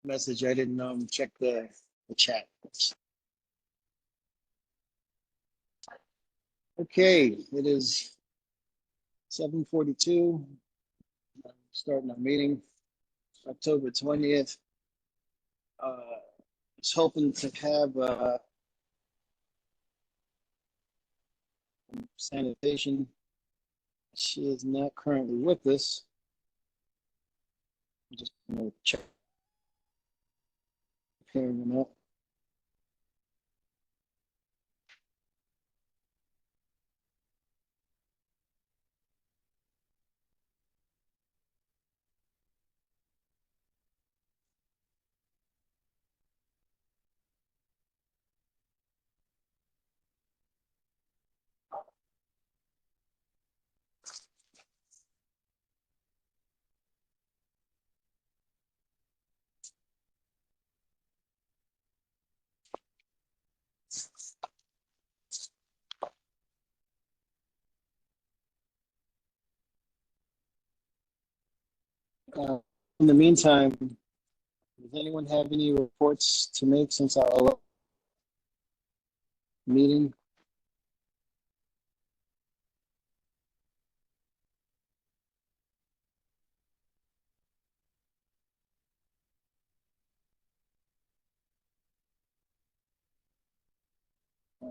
message. I didn't check the chat. Okay, it is 7:42. Starting our meeting, October 20th. I was hoping to have sanitation. She is not currently with us. I'm just going to check pairing them up. In the meantime, does anyone have any reports to make since our meeting?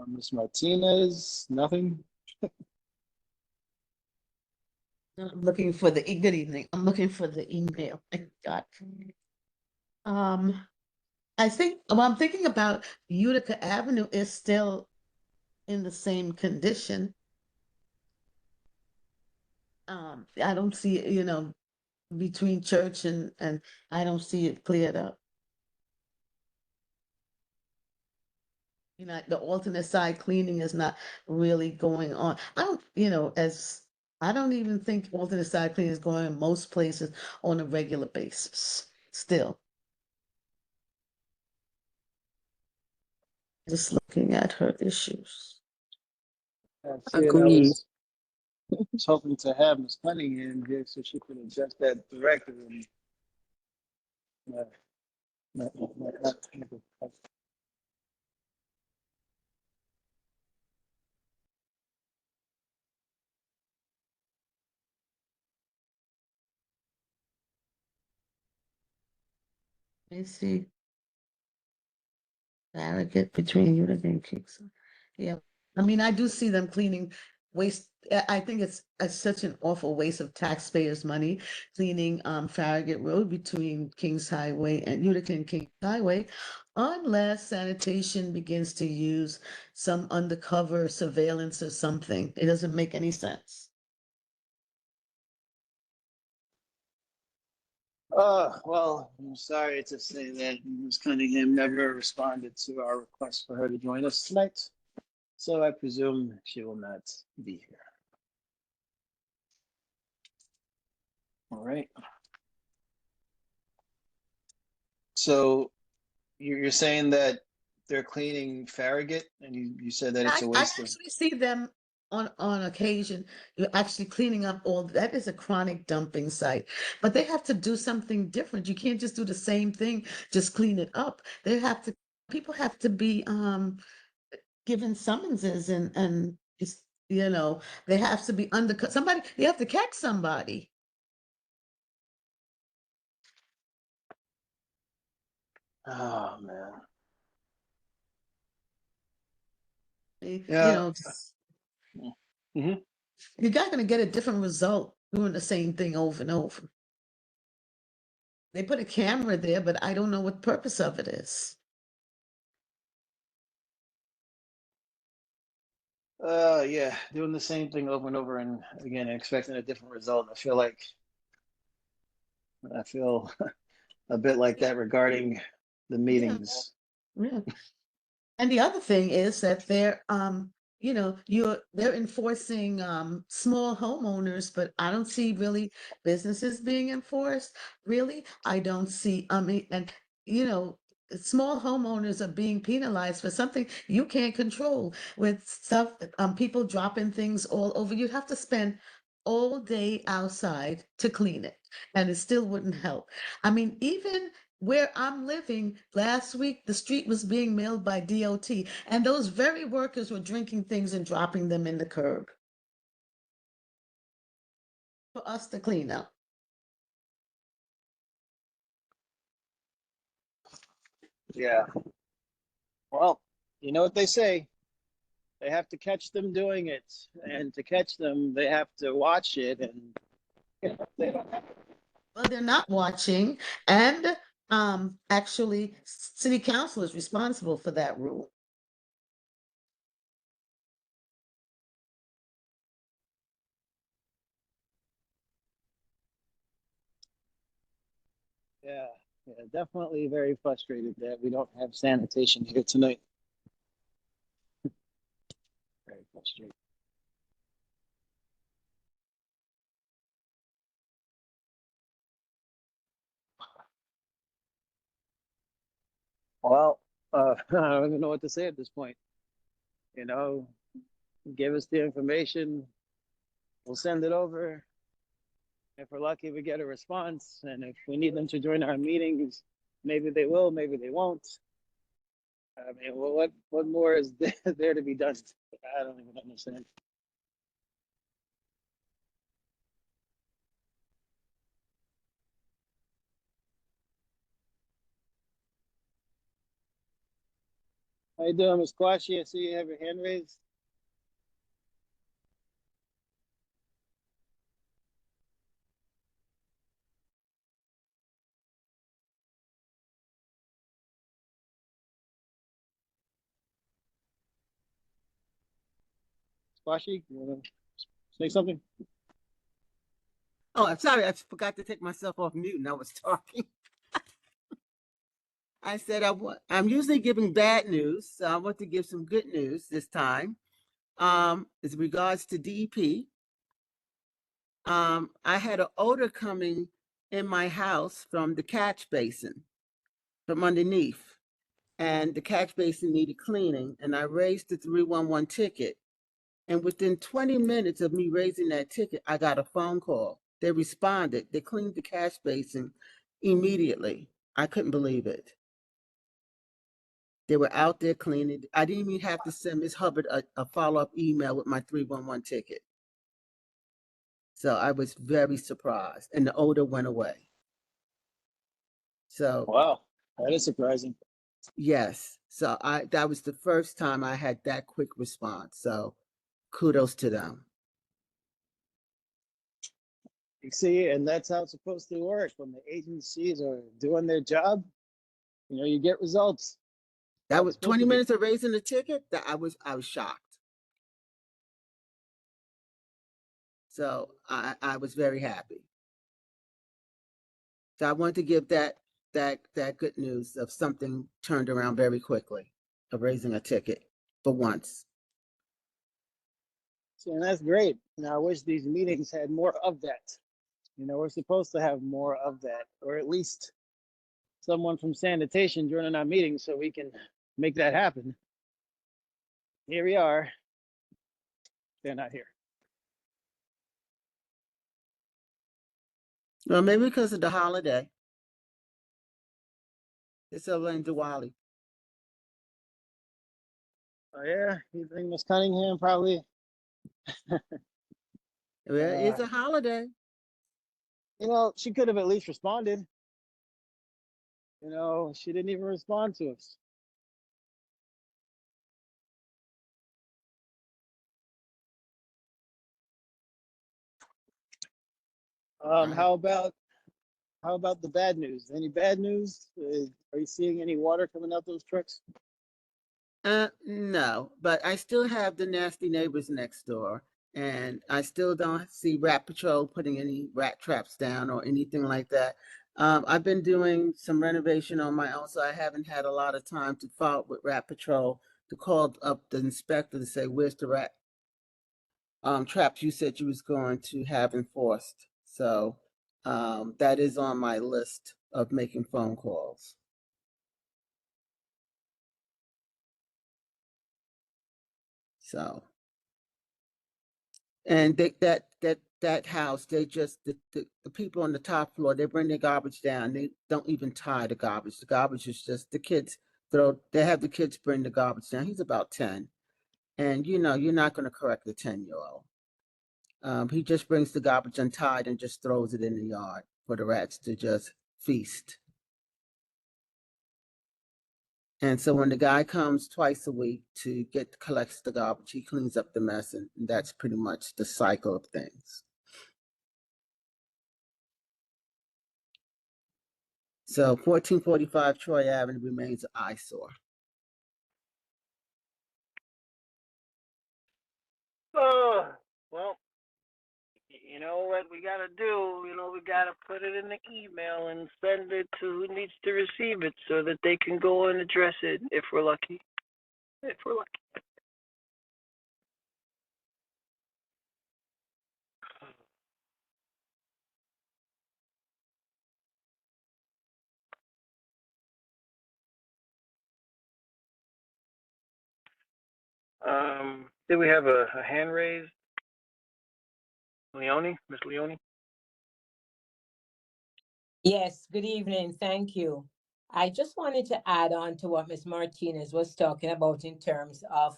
Ms. Martinez, nothing? I'm looking for the good evening. I'm looking for the email I got. I think well, I'm thinking about Utica Avenue is still in the same condition. I don't see it, between church and I don't see it cleared up. The alternate side cleaning is not really going on. I don't even think alternate side cleaning is going in most places on a regular basis. Still, just looking at her issues. Agreed. I was hoping to have Ms. Cunningham here so she could adjust that directly. Not- not- Let me see. Farragut between Utica and Kingston. Yeah, I mean, I do see them cleaning waste. I think it's such an awful waste of taxpayers' money cleaning Farragut Road between Kings Highway and Utica and Kings Highway, unless sanitation begins to use some undercover surveillance or something. It doesn't make any sense. Well, I'm sorry to say that Ms. Cunningham never responded to our request for her to join us tonight. So I presume she will not be here. All right. So you're saying that they're cleaning Farragut, and you said that it's a I waste of. actually see them on occasion. You're actually cleaning up all that is a chronic dumping site, but they have to do something different. You can't just do the same thing, just clean it up. People have to be given summonses and it's, they have to be undercut. Somebody, you have to catch somebody. Oh man. You Yeah. know, Mhm. you're not going to get a different result doing the same thing over and over. They put a camera there, but I don't know what the purpose of it is. Yeah, doing the same thing over and over and again, expecting a different result. I feel a bit like that regarding the Yeah, meetings. yeah. And the other thing is that they're enforcing small homeowners, but I don't see really businesses being enforced. Really, I don't see, I mean, and you know, small homeowners are being penalized for something you can't control with stuff, people dropping things all over. You'd have to spend all day outside to clean it, and it still wouldn't help. I mean, even where I'm living last week, the street was being mailed by DOT, and those very workers were drinking things and dropping them in the curb for us to clean up. Yeah. Well, you know what they say. They have to catch them doing it, and to catch them, they have to watch it, and they don't have. Well, they're not watching, and actually, city council is responsible for that rule. Yeah, yeah, definitely very frustrated that we don't have sanitation here tonight. Very frustrated. Well, I don't even know what to say at this point. You know, give us the information, we'll send it over. If we're lucky, we get a response. And if we need them to join our meetings, maybe they will, maybe they won't. I mean, what more is there to be done? I don't even understand. How you doing, Ms. Quashi? I see you have your hand raised. Quashi, you want to say something? Oh, I'm sorry. I forgot to take myself off mute and I was talking. I said I'm usually giving bad news, so I want to give some good news this time. As regards to DEP, I had an odor coming in my house from the catch basin, from underneath, and the catch basin needed cleaning, and I raised the 311 ticket. And within 20 minutes of me raising that ticket, I got a phone call. They responded. They cleaned the catch basin immediately. I couldn't believe it. They were out there cleaning. I didn't even have to send Ms. Hubbard a follow-up email with my 311 ticket. So I was very surprised, and the odor went away. So Wow, that is surprising. yes, so that was the first time I had that quick response. So kudos to them. You see, and that's how it's supposed to work. When the agencies are doing their job, you get results. That How it's was supposed 20 to be. minutes of raising the ticket. That I was shocked. So I was very happy. So I wanted to give that good news of something turned around very quickly, of raising a ticket for once. So, and that's great. Now, I wish these meetings had more of that. We're supposed to have more of that, or at least someone from sanitation joining our meetings so we can make that happen. Here we are. They're not here. Well, maybe because of the holiday. It's over in Diwali. Oh, yeah, you think Miss Cunningham probably. Well, it's a holiday. She could have at least responded. She didn't even respond to us. Right. How about the bad news? Any bad news? Are you seeing any water coming out those trucks? No, but I still have the nasty neighbors next door, and I still don't see Rat Patrol putting any rat traps down or anything like that. I've been doing some renovation on my own, so I haven't had a lot of time to follow up with Rat Patrol to call up the inspector to say, where's the rat traps you said you was going to have enforced. So that is on my list of making phone calls. So, and that that house, they just, the people on the top floor, they bring their garbage down. They don't even tie the garbage. The garbage is just the kids they have the kids bring the garbage down. He's about 10. And you know, you're not going to correct the 10-year-old. He just brings the garbage untied and just throws it in the yard for the rats to just feast. And so when the guy comes twice a week to collects the garbage, he cleans up the mess, and that's pretty much the cycle of things. So 1445 Troy Avenue remains an eyesore. Oh, well, you know what we gotta do? You know, we gotta put it in the email and send it to who needs to receive it so that they can go and address it if we're lucky. If we're lucky. Did we have a hand raised? Leone? Miss Leone? Yes, good evening. Thank you. I just wanted to add on to what Ms. Martinez was talking about in terms of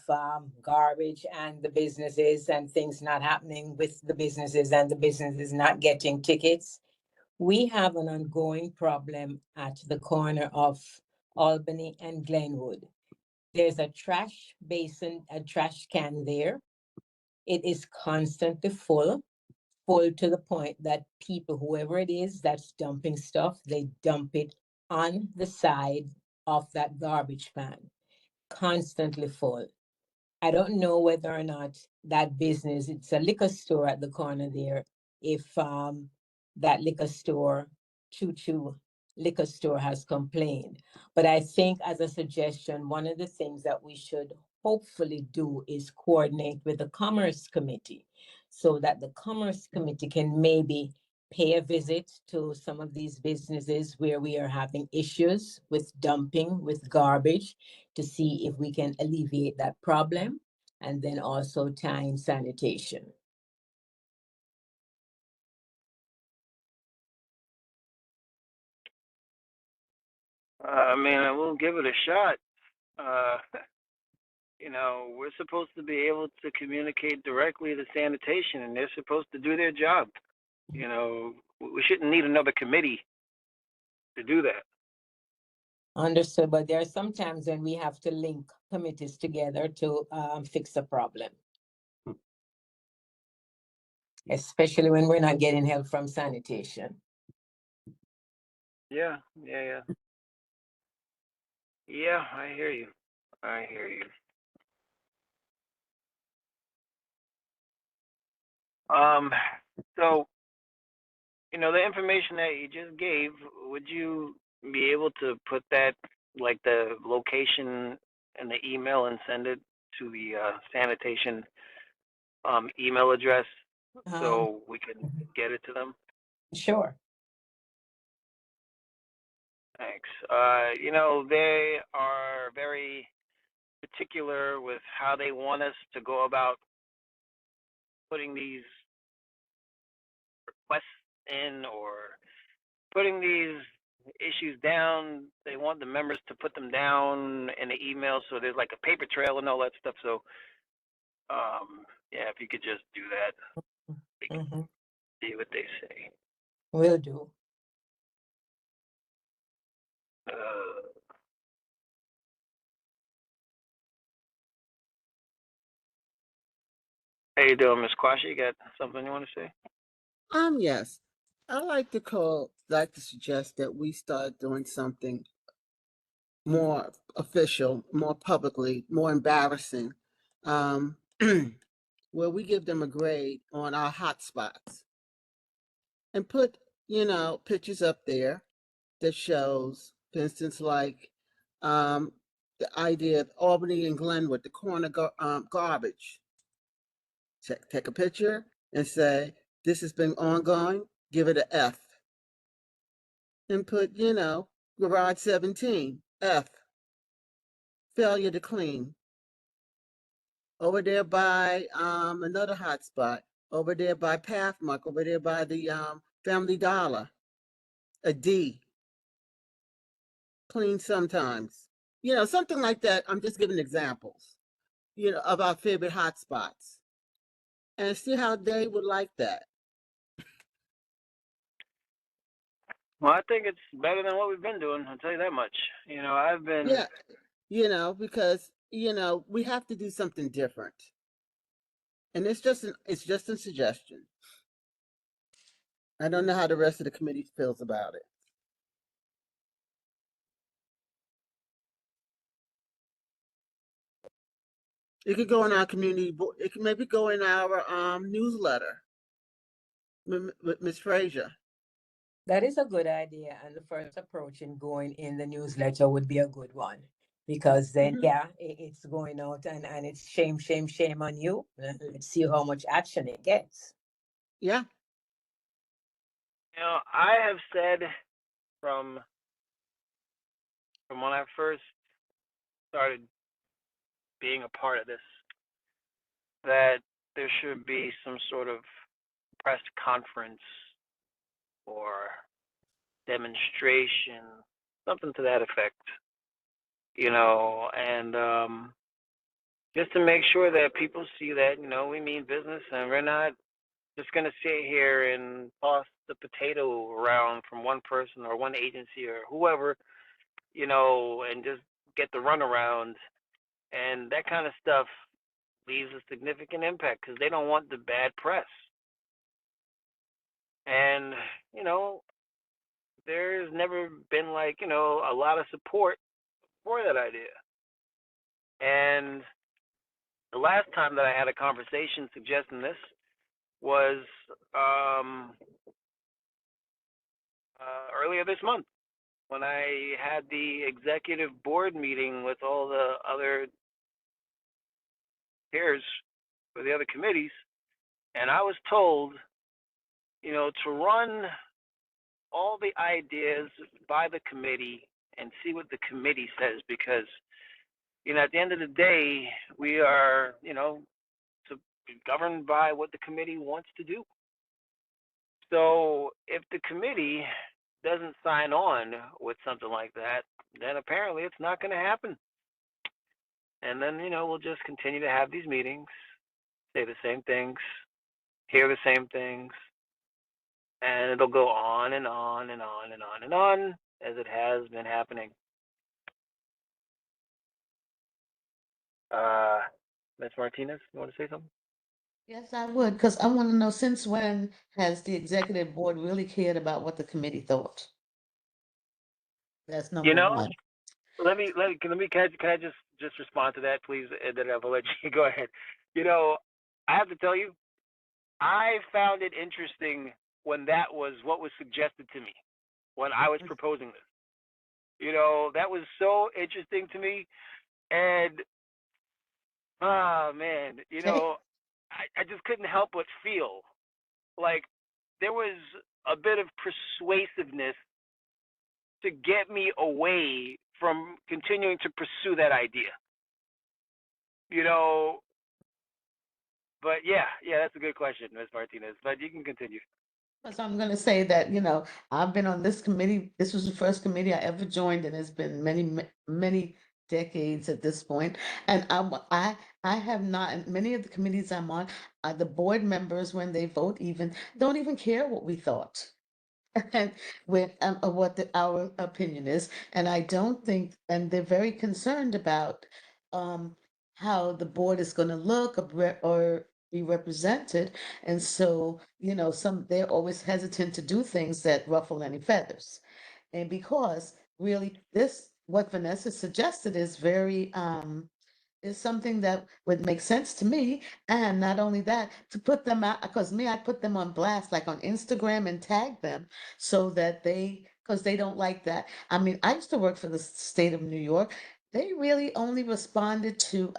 garbage and the businesses and things not happening with the businesses and the businesses not getting tickets. We have an ongoing problem at the corner of Albany and Glenwood. There's a trash basin, a trash can there. It is constantly full to the point that people, whoever it is that's dumping stuff, they dump it on the side of that garbage can, constantly full. I don't know whether or not that business, it's a liquor store at the corner there, if that liquor store, Choo Choo liquor store has complained. But I think as a suggestion, one of the things that we should hopefully do is coordinate with the Commerce Committee so that the Commerce Committee can maybe pay a visit to some of these businesses where we are having issues with dumping, with garbage, to see if we can alleviate that problem, and then also tying sanitation. I mean, I will give it a shot. You know, we're supposed to be able to communicate directly to sanitation, and they're supposed to do their job. You know, we shouldn't need another committee to do that. Understood, but there are some times when we have to link committees together to fix a problem. Especially when we're not getting help from sanitation. Yeah. Yeah, I hear you. So, you know, the information that you just gave, would you be able to put that, like the location in the email and send it to the sanitation email address so we can get it to them? Sure. Thanks. You know, they are very particular with how they want us to go about putting these requests in or putting these issues down. They want the members to put them down in the email, so there's like a paper trail and all that stuff. So, yeah, if you could just do that, we can see what they say. Will do. How you doing, Miss Quasha? You got something you want to say? Yes. I like to suggest that we start doing something more official, more publicly, more embarrassing, where we give them a grade on our hot spots and put, you know, pictures up there that shows, for instance, like the idea of Albany and Glenwood, the corner garbage. Take a picture and say, this has been ongoing, give it an F. And put, you know, garage 17, F, failure to clean. Over there by another hot spot, over there by Pathmark, over there by the Family Dollar, a D, clean sometimes. You know, something like that. I'm just giving examples, you know, of our favorite hotspots. And see how they would like that. Well, I think it's better than what we've been doing. I'll tell you that much. You know, I've been. Yeah, you know, because, you know, we have to do something different. And it's just a suggestion. I don't know how the rest of the committee feels about it. It could go in our community. It could maybe go in our newsletter with Ms. Frazier. That is a good idea. And the first approach in going in the newsletter would be a good one. Because then, yeah, it's going out and it's shame, shame, shame on you. Let's see how much action it gets. Yeah. You know, I have said from when I first started being a part of this that there should be some sort of press conference or demonstration, something to that effect. You know, and just to make sure that people see that, you know, we mean business and we're not just going to sit here and toss the potato around from one person or one agency or whoever, you know, and just get the runaround. And that kind of stuff leaves a significant impact because they don't want the bad press. And, you know, there's never been like, you know, a lot of support for that idea. And the last time that I had a conversation suggesting this was earlier this month when I had the executive board meeting with all the other peers for the other committees, and I was told, you know, to run all the ideas by the committee and see what the committee says because, you know, at the end of the day, we are, you know, governed by what the committee wants to do. So if the committee doesn't sign on with something like that, then apparently it's not going to happen. And then, you know, we'll just continue to have these meetings, say the same things, hear the same things, and it'll go on and on and on and on and on as it has been happening. Ms. Martinez, you want to say something? Yes, I would, because I want to know since when has the executive board really cared about what the committee thought? That's You number know, one. can I just respond to that, please, and then I'll let you go ahead. You know, I have to tell you, I found it interesting when that was what was suggested to me when I was proposing this. You know, that was so interesting to me, and man, you Okay. know, I just couldn't help but feel like there was a bit of persuasiveness to get me away from continuing to pursue that idea. You know, but yeah, that's a good question, Ms. Martinez. But you can continue. So I'm going to say that, I've been on this committee. This was the first committee I ever joined, and it's been many decades at this point. And I have not, and many of the committees I'm on, the board members, when they vote, even don't even care what we thought. And with what our opinion is, and I don't think, and they're very concerned about um, how the board is going to look or be represented, and so they're always hesitant to do things that ruffle any feathers, and because really this what Vanessa suggested is very is something that would make sense to me. And not only that, to put them out, because I put them on blast, like on Instagram and tag them so that because they don't like that. I mean, I used to work for the state of New York. They really only responded to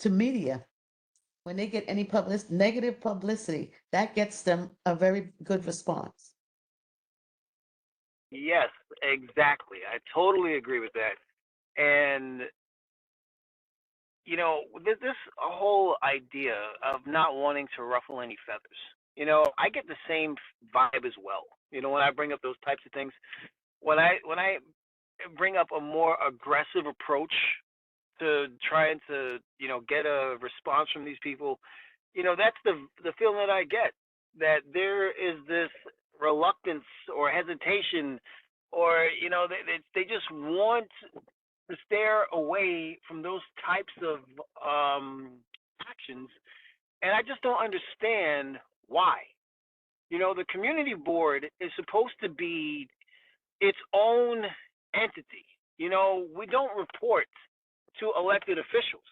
media. When they get any negative publicity, that gets them a very good response. Yes, exactly. I totally agree with that. And you know, this whole idea of not wanting to ruffle any feathers. You know, I get the same vibe as well. You know, when I bring up those types of things, when I bring up a more aggressive approach to trying to, you know, get a response from these people, you know, that's the feeling that I get, that there is this reluctance or hesitation, or you know, they just want to stare away from those types of actions, and I just don't understand why. You know, the community board is supposed to be its own entity. You know, we don't report to elected officials.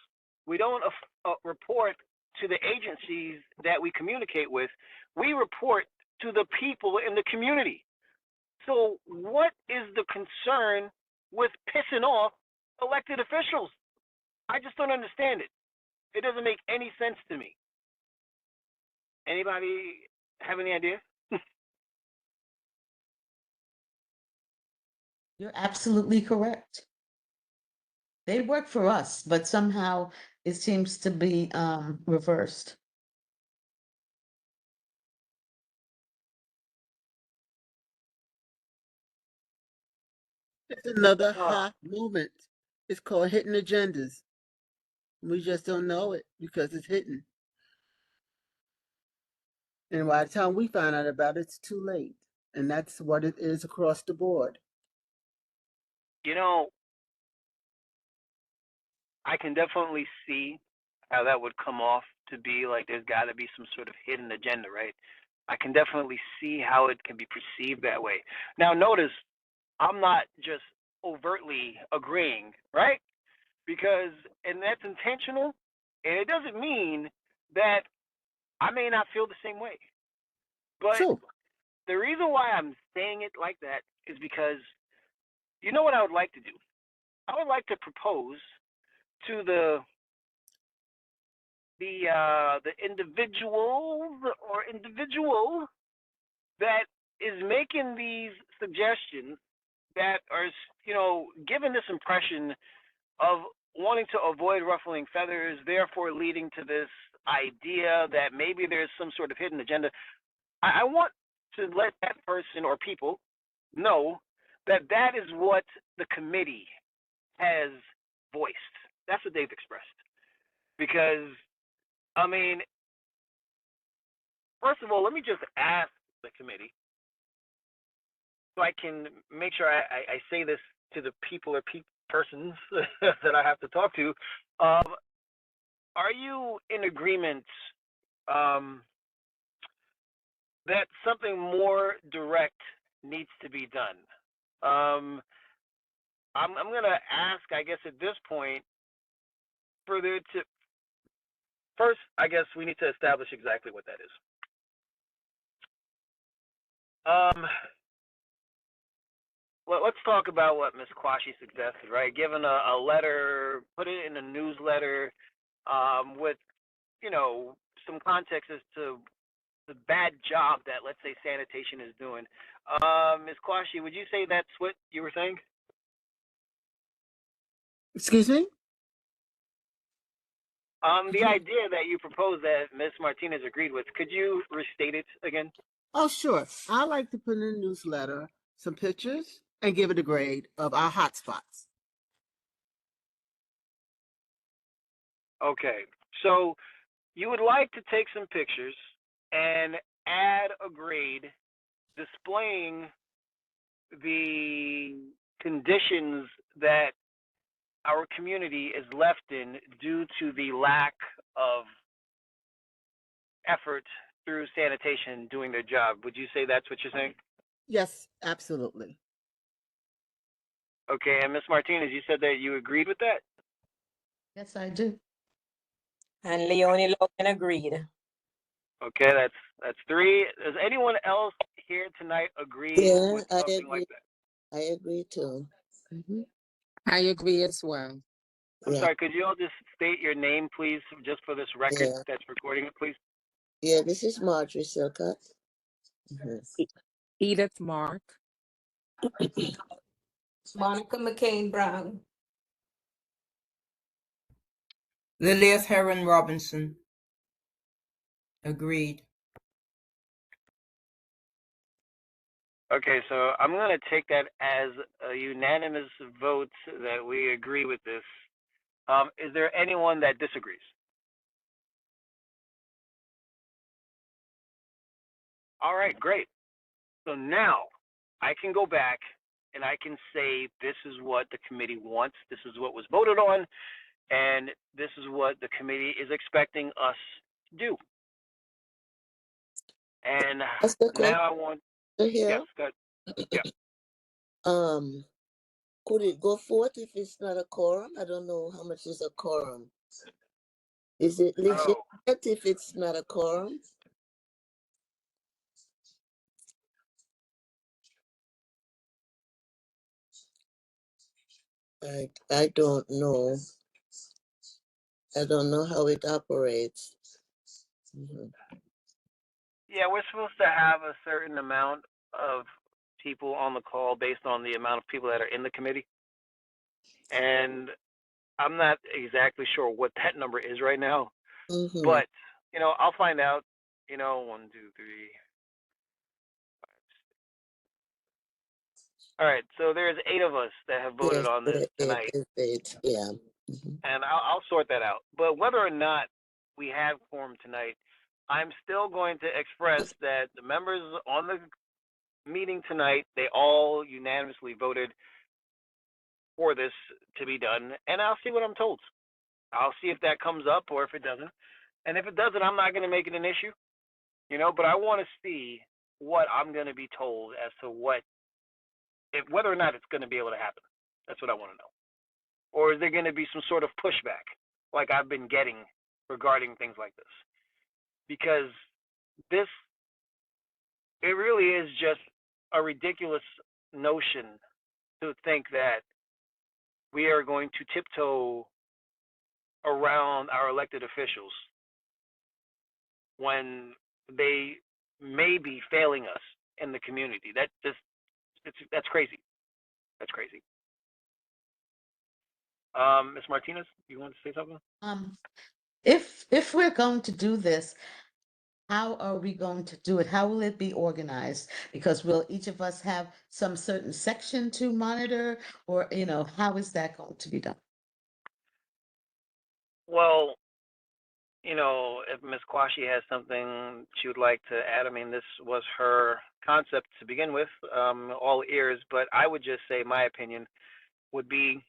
We don't report to the agencies that we communicate with. We report to the people in the community. So, what is the concern with pissing off elected officials? I just don't understand it. It doesn't make any sense to me. Anybody have any idea? You're absolutely correct. They work for us, but somehow it seems to be reversed. It's another Oh, hot movement. It's called hidden agendas. We just don't know it because it's hidden. And by the time we find out about it, it's too late. And that's what it is across the board. you know, I can definitely see how that would come off to be like there's got to be some sort of hidden agenda, right? I can definitely see how it can be perceived that way. Now, notice I'm not just overtly agreeing, right? Because, and that's intentional, and it doesn't mean that I may not feel the same way. But True. the reason why I'm saying it like that is because you know what I would like to do? I would like to propose to the individuals or individual that is making these suggestions that are, you know, giving this impression of wanting to avoid ruffling feathers, therefore leading to this idea that maybe there's some sort of hidden agenda. I want to let that person or people know that that is what the committee has voiced. That's what they've expressed. Because, I mean, first of all, let me just ask the committee so I can make sure I say this to the people or persons that I have to talk to. Are you in agreement that something more direct needs to be done? I'm going to ask, I guess, at this point, for there to first, I guess we need to establish exactly what that is. Let's talk about what Ms. Kwashi suggested, right? Given a letter, put it in a newsletter with, you know, some context as to the bad job that, let's say, sanitation is doing. Ms. Kwashi, would you say that's what you were saying? Excuse me? The idea that you proposed that Ms. Martinez agreed with, could you restate it again? Oh, sure. I like to put in a newsletter some pictures and give it a grade of our hotspots. Okay. So you would like to take some pictures and add a grade displaying the conditions that our community is left in due to the lack of effort through sanitation doing their job. Would you say that's what you're saying? Yes, absolutely. Okay, and Ms. Martinez, you said that you agreed with that? Yes, I do. And Leonie Logan agreed. Okay, that's three. Does anyone else here tonight agree Yeah, with I something agree. like that? I agree too. I agree as well. I'm Yeah, sorry, could you all just state your name, please, just for this record yeah, that's recording it, please? yeah. This is Marjorie Silcott. Edith Mark. Monica McCain Brown. Lilith Heron Robinson. Agreed. Okay, so I'm going to take that as a unanimous vote that we agree with this. Is there anyone that disagrees? All right, great. So now I can go back and I can say this is what the committee wants, this is what was voted on, and this is what the committee is expecting us to do. And That's the question now I want, here. yes, go ahead. Yeah. Could it go forth if it's not a quorum? I don't know how much is a quorum. Is it legitimate if it's not a quorum? I don't know. I don't know how it operates. Yeah, we're supposed to have a certain amount of people on the call based on the amount of people that are in the committee. And I'm not exactly sure what that number is right now, but I'll find out. 1, 2, 3. All right, so there's 8 of us that have voted on this tonight, Yeah. and I'll sort that out. But whether or not we have quorum tonight, I'm still going to express that the members on the meeting tonight, they all unanimously voted for this to be done, and I'll see what I'm told. I'll see if that comes up or if it doesn't. And if it doesn't, I'm not going to make it an issue, but I want to see what I'm going to be told as to whether or not it's going to be able to happen. That's what I want to know. Or is there going to be some sort of pushback like I've been getting regarding things like this? Because it really is just a ridiculous notion to think that we are going to tiptoe around our elected officials when they may be failing us in the community. That's crazy. That's crazy. Ms. Martinez, you want to say something? If we're going to do this, how are we going to do it? How will it be organized? Because will each of us have some certain section to monitor, or how is that going to be done? Well, if Ms. Kwashi has something she would like to add, I mean, this was her concept to begin with, all ears, but I would just say my opinion would be,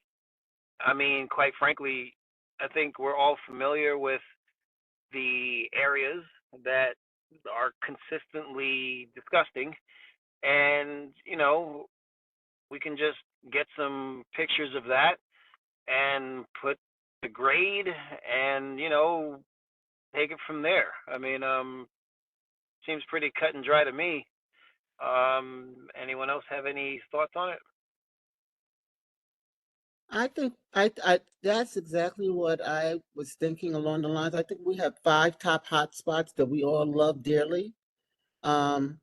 I mean, quite frankly, I think we're all familiar with the areas that are consistently disgusting, and, we can just get some pictures of that and put the grade and, take it from there. I mean, seems pretty cut and dry to me. Anyone else have any thoughts on it? I think that's exactly what I was thinking along the lines. I think we have 5 top hotspots that we all love dearly, in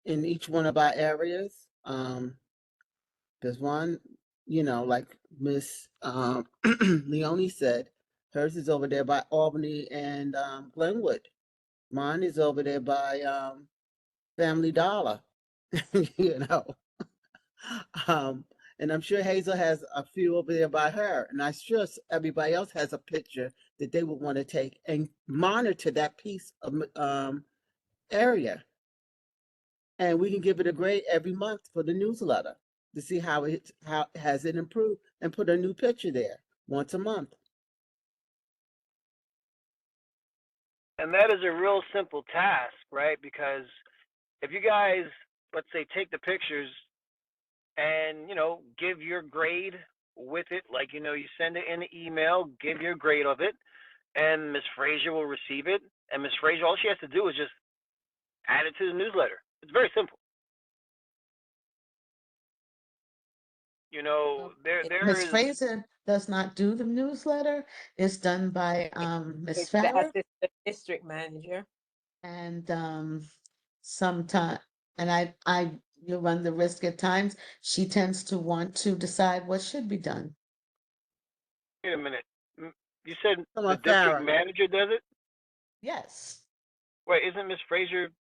each one of our areas. There's one, like Miss Leone said, hers is over there by Albany and Glenwood. Mine is over there by Family Dollar, you know. And I'm sure Hazel has a few over there by her, and I'm sure everybody else has a picture that they would want to take and monitor that piece of area. And we can give it a grade every month for the newsletter to see how has it improved, and put a new picture there once a month. And that is a real simple task, right? Because if you guys, let's say, take the pictures and, give your grade with it, like, you send it in an email, give your grade of it, and Miss Frazier will receive it. And Miss Frazier, all she has to do is just add it to the newsletter. It's very simple. There Ms. is. Fraser does not do the newsletter. It's done by Ms. It's the Farrer, assistant district manager. and sometime, and you run the risk at times. She tends to want to decide what should be done. Wait a minute. You said Come the on, district Farah. manager does it? Yes, Wait, isn't Miss Frazier?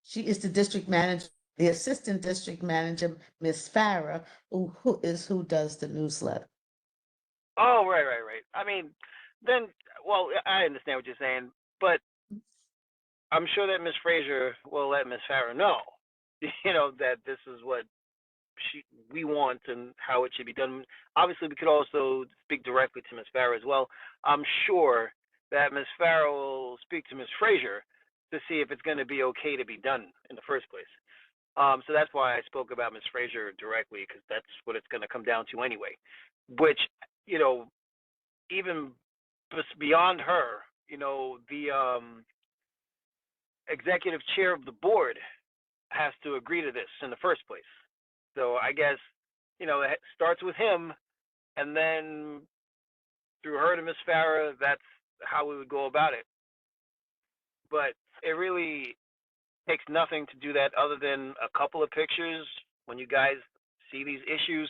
she is the district manager, the assistant district manager, Miss Farah, who does the newsletter. Oh, right. I mean, then, well, I understand what you're saying, but I'm sure that Miss Frazier will let Miss Farah know, that this is what we want and how it should be done. Obviously, we could also speak directly to Miss Farah as well. I'm sure that Miss Farah will speak to Miss Frazier to see if it's going to be okay to be done in the first place. So that's why I spoke about Miss Frazier directly, because that's what it's going to come down to anyway. Which, even beyond her, the executive chair of the board has to agree to this in the first place. So I guess, it starts with him, and then through her to Miss Farah, that's how we would go about it. But it really takes nothing to do that other than a couple of pictures when you guys see these issues,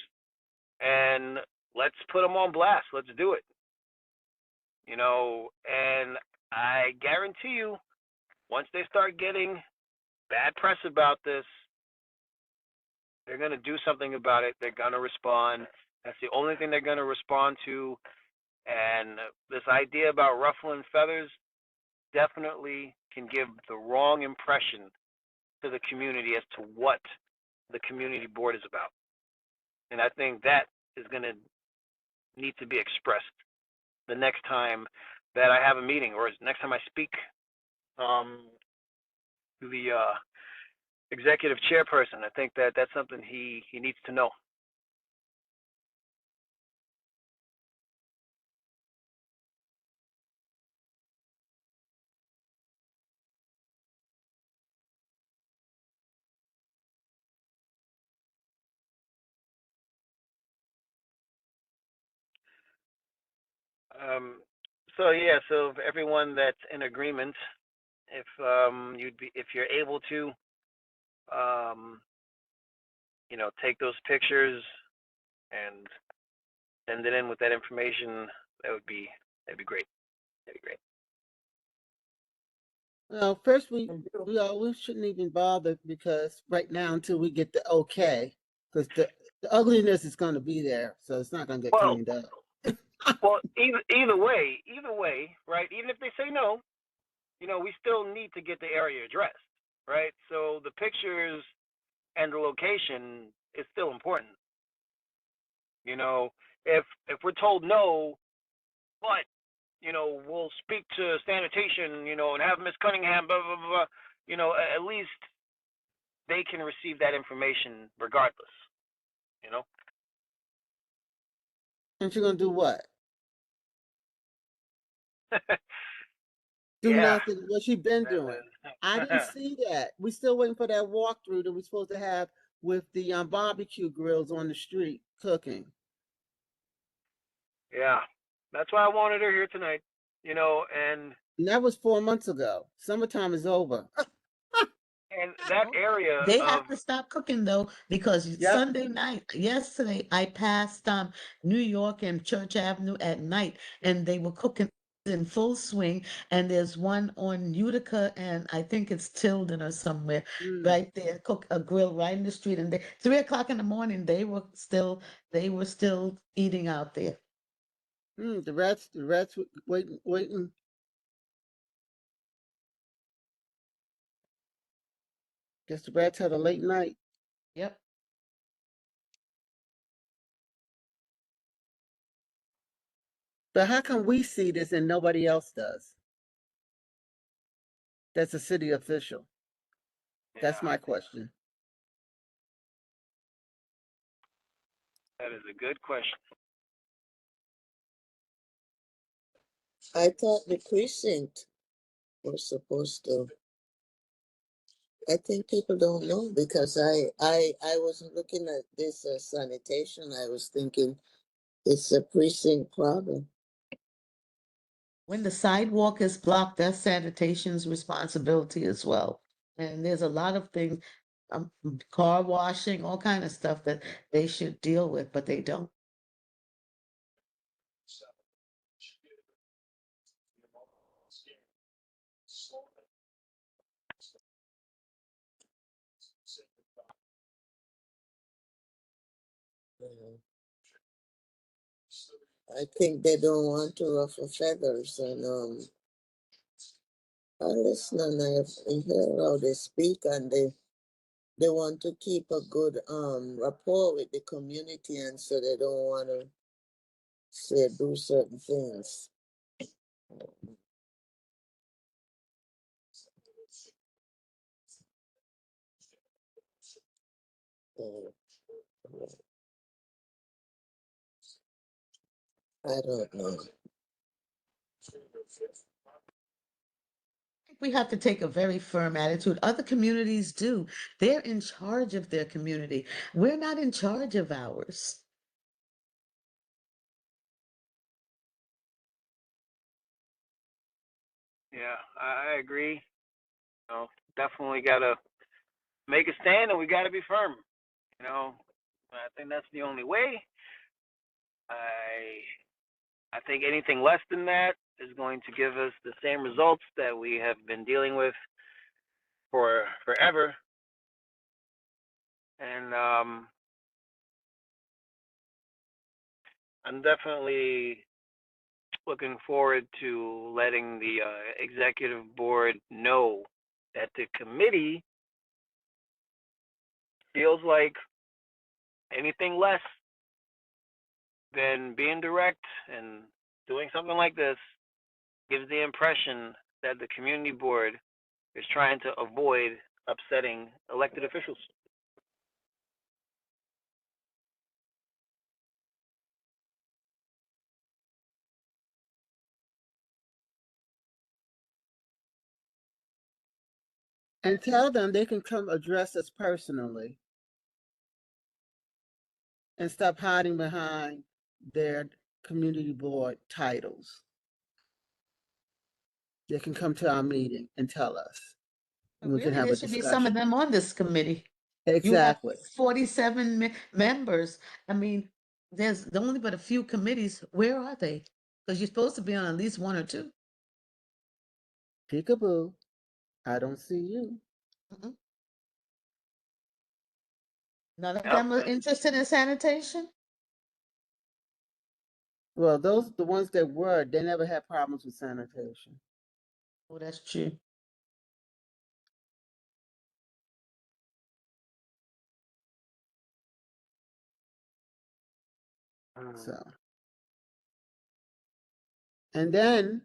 and let's put them on blast. Let's do it. And I guarantee you, once they start getting bad press about this, they're going to do something about it. They're going to respond. That's the only thing they're going to respond to. And this idea about ruffling feathers definitely can give the wrong impression to the community as to what the community board is about. And I think that is going to need to be expressed the next time that I have a meeting, or next time I speak to the executive chairperson. I think that that's something he needs to know. So yeah, so everyone that's in agreement, if if you're able to, um, take those pictures and send it in with that information, that'd be great. That'd be great. Well, first we shouldn't even bother, because right now, until we get the okay, because the ugliness is going to be there, so it's not going to get Well, cleaned up. either way, right? Even if they say no, we still need to get the area addressed, right? So the pictures and the location is still important. If we're told no, but we'll speak to sanitation, and have Miss Cunningham, blah blah blah, at least they can receive that information regardless. And you're going to do what? Do Yeah. nothing. What she been doing? I didn't see that. We still waiting for that walkthrough that we're supposed to have with the barbecue grills on the street cooking. Yeah, that's why I wanted her here tonight. And that was 4 months ago. Summertime is over. And that area They of have to stop cooking though, because Yep. Sunday night, yesterday, I passed New York and Church Avenue at night, and they were cooking in full swing. And there's one on Utica, and I think it's Tilden or somewhere, right there. Cook a grill right in the street, and 3 o'clock in the morning, they were still eating out there. The rats waiting. Guess the rats had a late night. Yep. But how come we see this and nobody else does? That's a city official. That's my question. That is a good question. I thought the precinct was supposed to. I think people don't know, because I wasn't looking at this as sanitation. I was thinking it's a precinct problem. When the sidewalk is blocked, that's sanitation's responsibility as well. And there's a lot of things, car washing, all kind of stuff that they should deal with, but they don't. Yeah. I think they don't want to ruffle feathers, and I listen and I hear how they speak, and they want to keep a good rapport with the community, and so they don't want to say do certain things. Uh, I don't know. We have to take a very firm attitude. Other communities do. They're in charge of their community. We're not in charge of ours. Yeah, I agree. You know, definitely got to make a stand, and we got to be firm. You know, I think that's the only way. I think anything less than that is going to give us the same results that we have been dealing with for forever. And I'm definitely looking forward to letting the executive board know that the committee feels like anything less than being direct and doing something like this gives the impression that the community board is trying to avoid upsetting elected officials. And tell them they can come address us personally and stop hiding behind their community board titles. They can come to our meeting and tell us, and we can Really, have there a should be some of discussion. them on this committee. You have Exactly. 47 members. I mean, there's only but a few committees. Where are they? Because you're supposed to be on at least one or two. Peekaboo. I don't see you. Mhm. None of Yep. them are interested in sanitation. Well, those the ones that were, they never had problems with sanitation. Oh, that's true. So, and then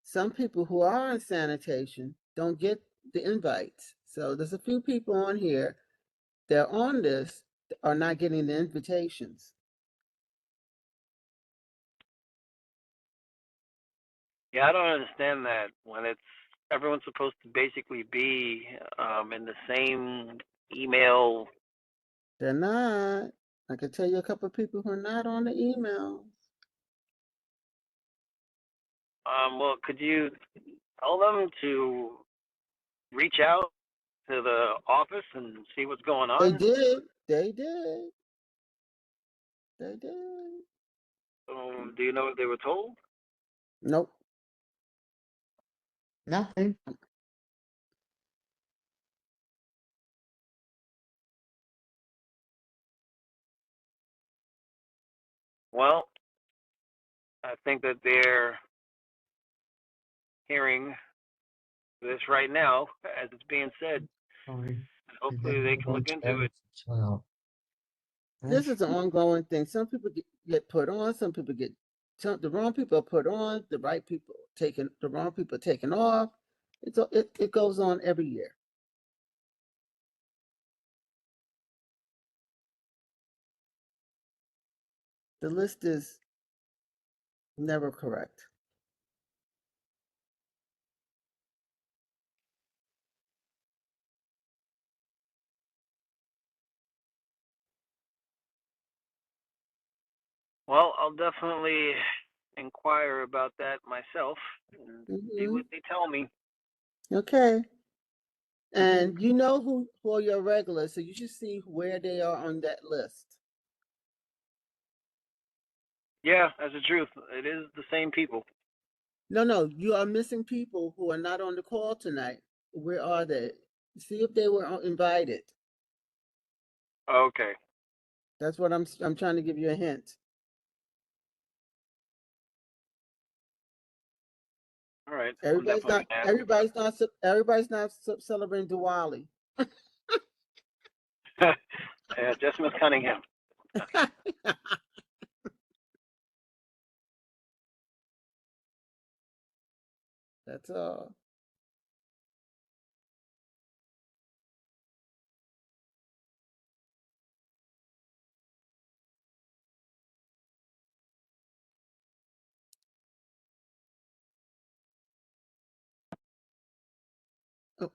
some people who are on sanitation don't get the invites. So there's a few people on here that are on this are not getting the invitations. Yeah, I don't understand that when it's everyone's supposed to basically be in the same email. They're not. I can tell you a couple of people who are not on the emails. Well, could you tell them to reach out to the office and see what's going They on? did. They did. They did. Do you know what they were told? Nope. Nothing. Well, I think that they're hearing this right now as it's being said. Hopefully, they can look into it. This is an ongoing thing. Some people get put on. Some people get the wrong people are put on. The right people taken. The wrong people taken off. It goes on every year. The list is never correct. Well, I'll definitely inquire about that myself and see Mm-hmm. what they tell me. Okay. And you know who are your regulars, so you should see where they are on that list. Yeah, that's the truth. It is the same people. No, you are missing people who are not on the call tonight. Where are they? See if they were invited. Okay. That's what I'm trying to give you a hint. All right. I'm Everybody's definitely not gonna ask everybody's not ce- everybody's not celebrating Diwali. Yeah, just Miss Cunningham. That's all. Oh,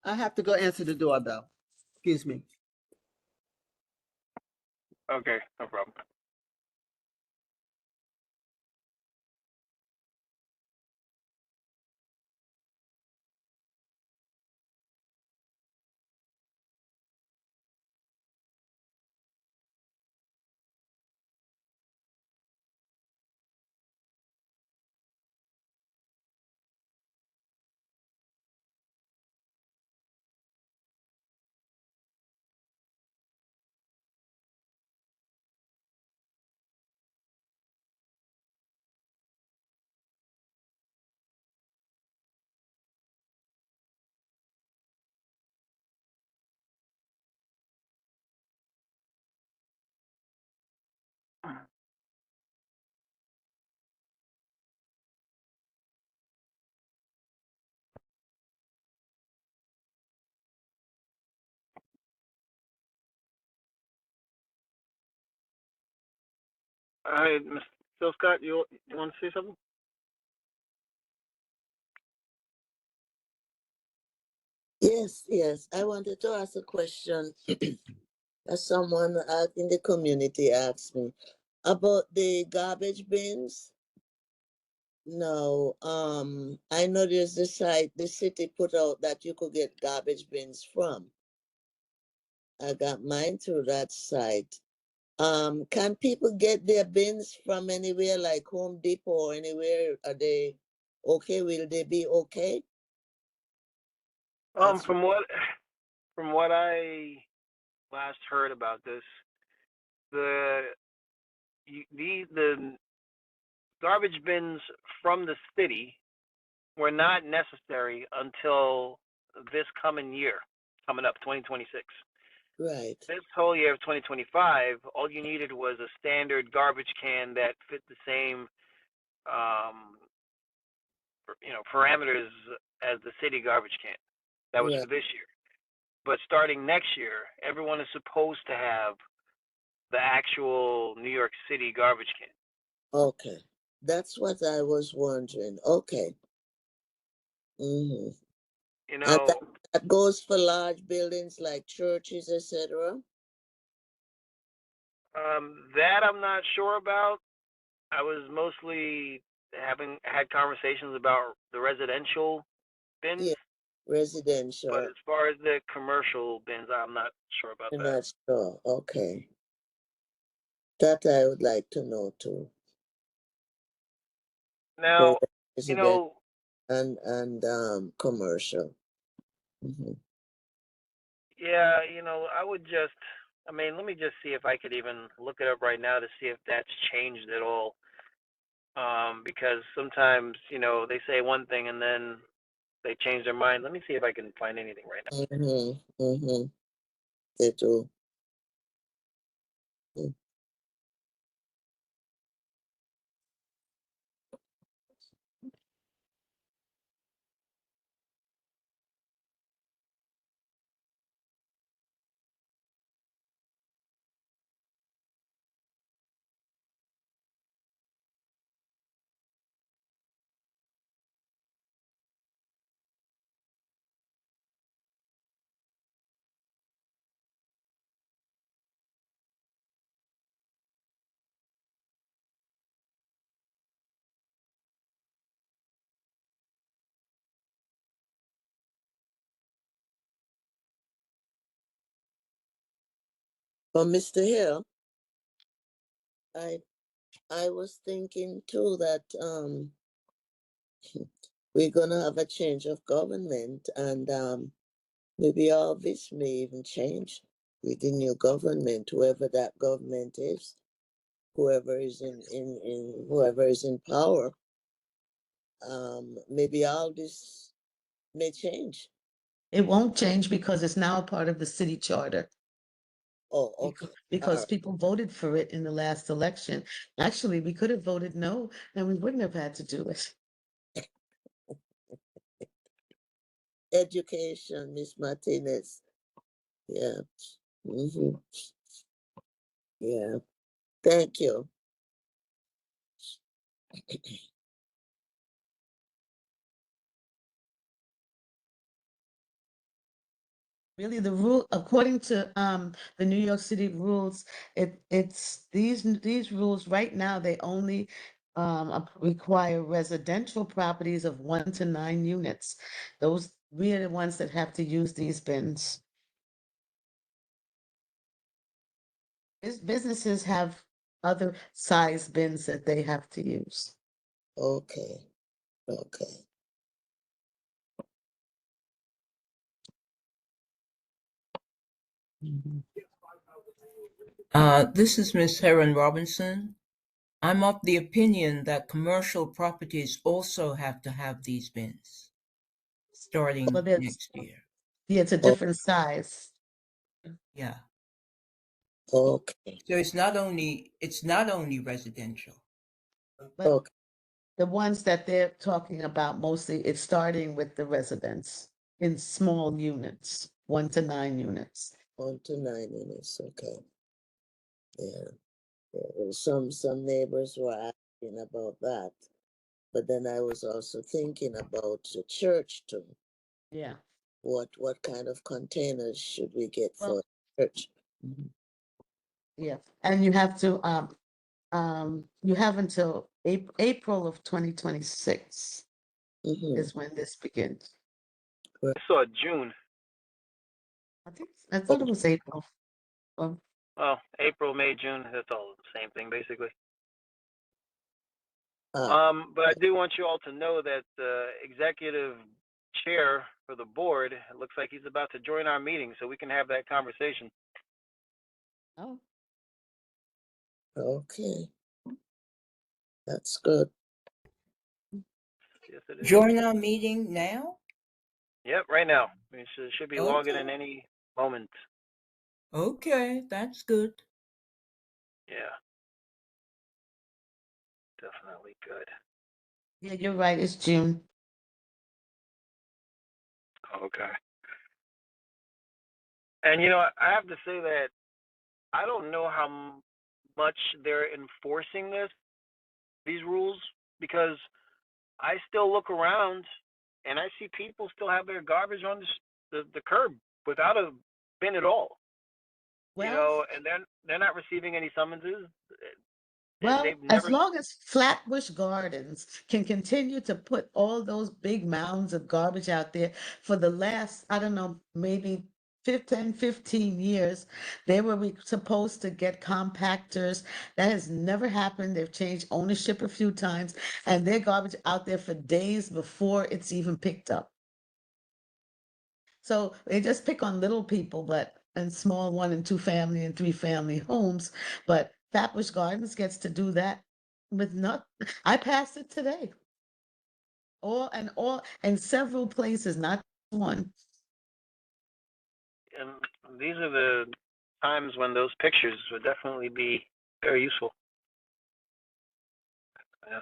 I have to go answer the doorbell. Excuse me. Okay, no problem. All right, Miss Phil Scott, you want to say something? Yes, yes. I wanted to ask a question that someone out in the community asked me about the garbage bins. No, I know there's the site the city put out that you could get garbage bins from. I got mine through that site. Can people get their bins from anywhere like Home Depot or anywhere? Are they okay? Will they be okay? That's From what I last heard about this, the the garbage bins from the city were not necessary until this coming year, coming up 2026. right. This whole year of 2025, all you needed was a standard garbage can that fit the same, um, parameters as the city garbage can. That was Right. for this year. But starting next year, everyone is supposed to have the actual New York City garbage can. Okay. That's what I was wondering. Okay. Mm-hmm. You And know, that goes for large buildings like churches, etc. that I'm not sure about. I was mostly having had conversations about the residential bins, Yeah, but residential. as far as the commercial bins, I'm not sure about You're that. not sure. Okay. That I would like to know too. For Now, you resident know, and commercial. Mm-hmm. yeah, I would just, let me just see if I could even look it up right now to see if that's changed at all. Because sometimes, they say one thing and then they change their mind. Let me see if I can find anything right now. Mm-hmm. Mm-hmm. They do. Mm. But Mr. Hill, I I was thinking too that we're gonna have a change of government and maybe all this may even change. with the new government, whoever that government is, whoever is whoever is in power, maybe all this may change. It won't change because it's now a part of the city charter. Oh, okay. Because people voted for it in the last election. Actually, we could have voted no, and we wouldn't have had to do it. Education, Miss Martinez. Yeah. Mm-hmm. Yeah. Thank you. Really, the rule, according to the New York City rules, it's these rules right now, they only require residential properties of 1 to 9 units. Those, we are the ones that have to use these bins. Businesses have other size bins that they have to use. Okay. Okay. This is Miss Heron Robinson. I'm of the opinion that commercial properties also have to have these bins starting Well, next year. yeah, it's a Oh, different size. Yeah. okay. So it's not only residential. But Okay. the ones that they're talking about mostly, it's starting with the residents in small units, 1 to 9 units. 1 to 9 units. Okay. Yeah. Yeah. Some neighbors were asking about that. But then I was also thinking about the church too. Yeah. What kind of containers should we get Well, for church? Mm-hmm. yeah. And you have to you have until April of 2026 Mm-hmm. is when this begins. I saw June. I thought it was April. Oh, Well, April, May, June. That's all the same thing, basically. Ah, But I do want you all to know that the executive chair for the board, it looks like he's about to join our meeting, so we can have that conversation. oh. okay. That's good. Yes, it is. Join our meeting now? Yep, right now. We should be logging in Okay. any moment. Okay, that's good. Yeah, definitely good. Yeah, you're right. It's June. Okay. And I have to say that I don't know how much they're enforcing these rules, because I still look around and I see people still have their garbage on the curb without a bin at all. Well, And they're not receiving any summonses. Well, They've as never. long as Flatbush Gardens can continue to put all those big mounds of garbage out there for the last, I don't know, maybe 15 years, they were supposed to get compactors. That has never happened. They've changed ownership a few times, and their garbage out there for days before it's even picked up. So they just pick on little people, but and small 1 and 2 family and 3 family homes. But Flatbush Gardens gets to do that with not. I passed it today. All in several places, not one. And these are the times when those pictures would definitely be very useful. Yeah.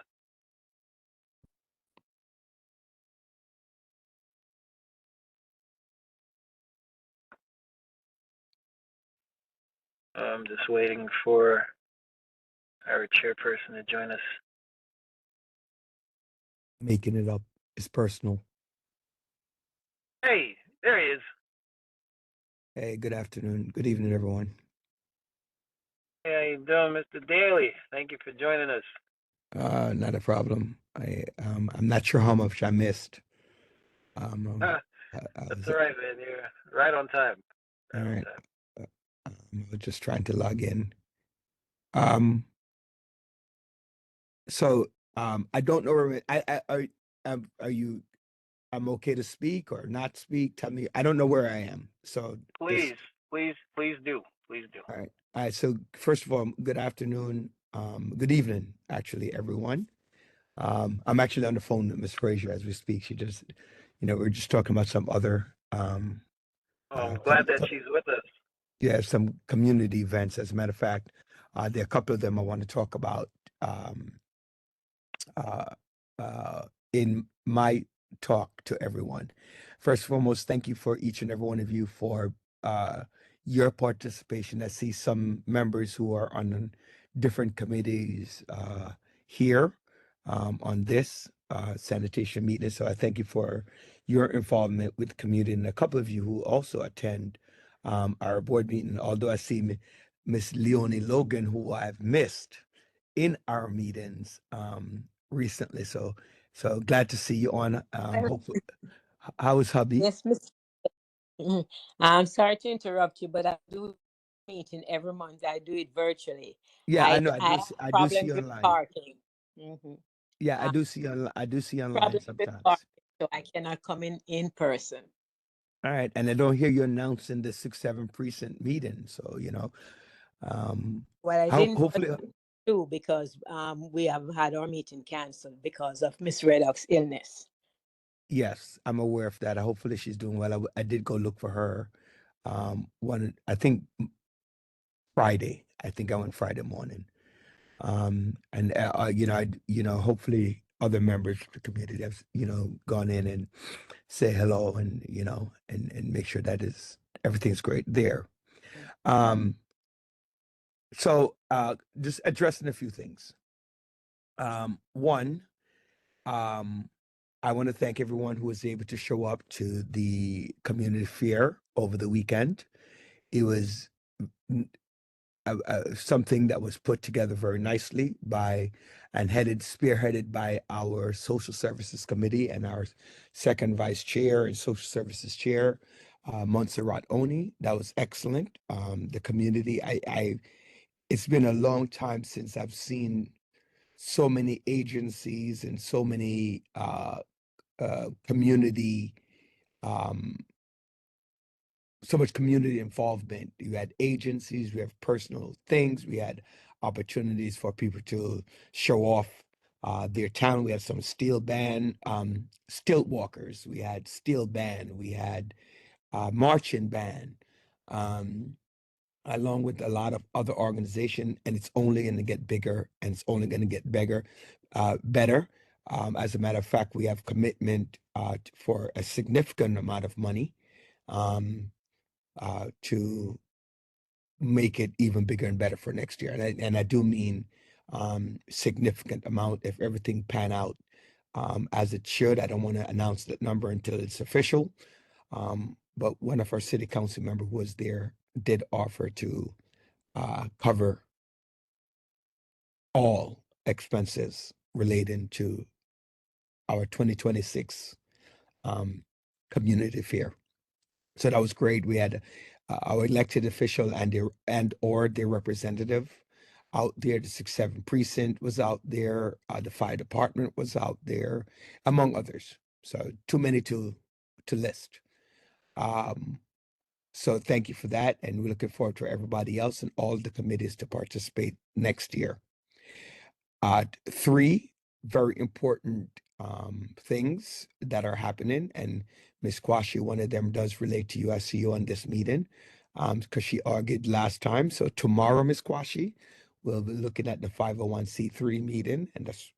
I'm just waiting for our chairperson to join us. Making it up is personal. Hey, there he is. Hey, good afternoon. Good evening, everyone. Hey, how you doing, Mr. Daly? Thank you for joining us. Not a problem. I'm not sure how much I missed. I That's was all right, man. You're right on time. all Right on right. time. I was just trying to log in. Um, so I don't know where are you? I'm okay to speak or not speak. Tell me. I don't know where I am. So Please, please do. Please do. All right. All right. So first of all, good afternoon, good evening, actually, everyone. I'm actually on the phone with Miss Frazier as we speak. She just, we're just talking about some other, Oh, I'm glad that she's with us. yeah, some community events. As a matter of fact, there are a couple of them I want to talk about. Um, uh, uh, in my talk to everyone. First and foremost, thank you for each and every one of you for your participation. I see some members who are on different committees here on this sanitation meeting. So I thank you for your involvement with the community, and a couple of you who also attend our board meeting. Although I see Miss Leonie Logan, who I've missed in our meetings recently. So glad to see you on. Hopefully, how is hubby? Yes, Miss. I'm sorry to interrupt you, but I do meeting every month. I do it virtually. Yeah, I I know. I have I do see problems you with online. parking. hmm Yeah, Uh, I do see you online problems with sometimes. parking, so I cannot come in person. All right, and I don't hear you announcing the 6-7 precinct meeting. So Well, I how didn't hopefully, do because we have had our meeting canceled because of Miss Reddock's illness. yes, I'm aware of that. Hopefully she's doing well. I did go look for her. One I think Friday. I think I went Friday morning. And hopefully other members of the community have gone in and say hello, and and make sure that is everything's great there. um just addressing a few things. One, um I want to thank everyone who was able to show up to the community fair over the weekend. It was something that was put together very nicely by and spearheaded by our social services committee and our second vice chair and social services chair, Montserrat Oni. That was excellent. The community, it's been a long time since I've seen so many agencies and so many community um, so much community involvement. You had agencies, we have personal things, we had opportunities for people to show off their talent. We had some stilt walkers, we had steel band, we had marching band, um, along with a lot of other organization, and it's only going to get bigger and it's only going to get bigger, better. As a matter of fact, we have commitment for a significant amount of money. Um, to make it even bigger and better for next year. And I do mean significant amount if everything pan out as it should. I don't want to announce that number until it's official. But one of our city council member who was there did offer to cover all expenses relating to our 2026 community fair. So that was great. We had our elected official and their representative out there. The 6-7 precinct was out there. The fire department was out there, among others. So too many to list. Um, so thank you for that, and we're looking forward to everybody else and all the committees to participate next year. Three very important things that are happening, and Ms. Kwashi, one of them does relate to you. I see you on this meeting because she argued last time. So tomorrow, Ms. Kwashi, we'll be looking at the 501c3 meeting, and that's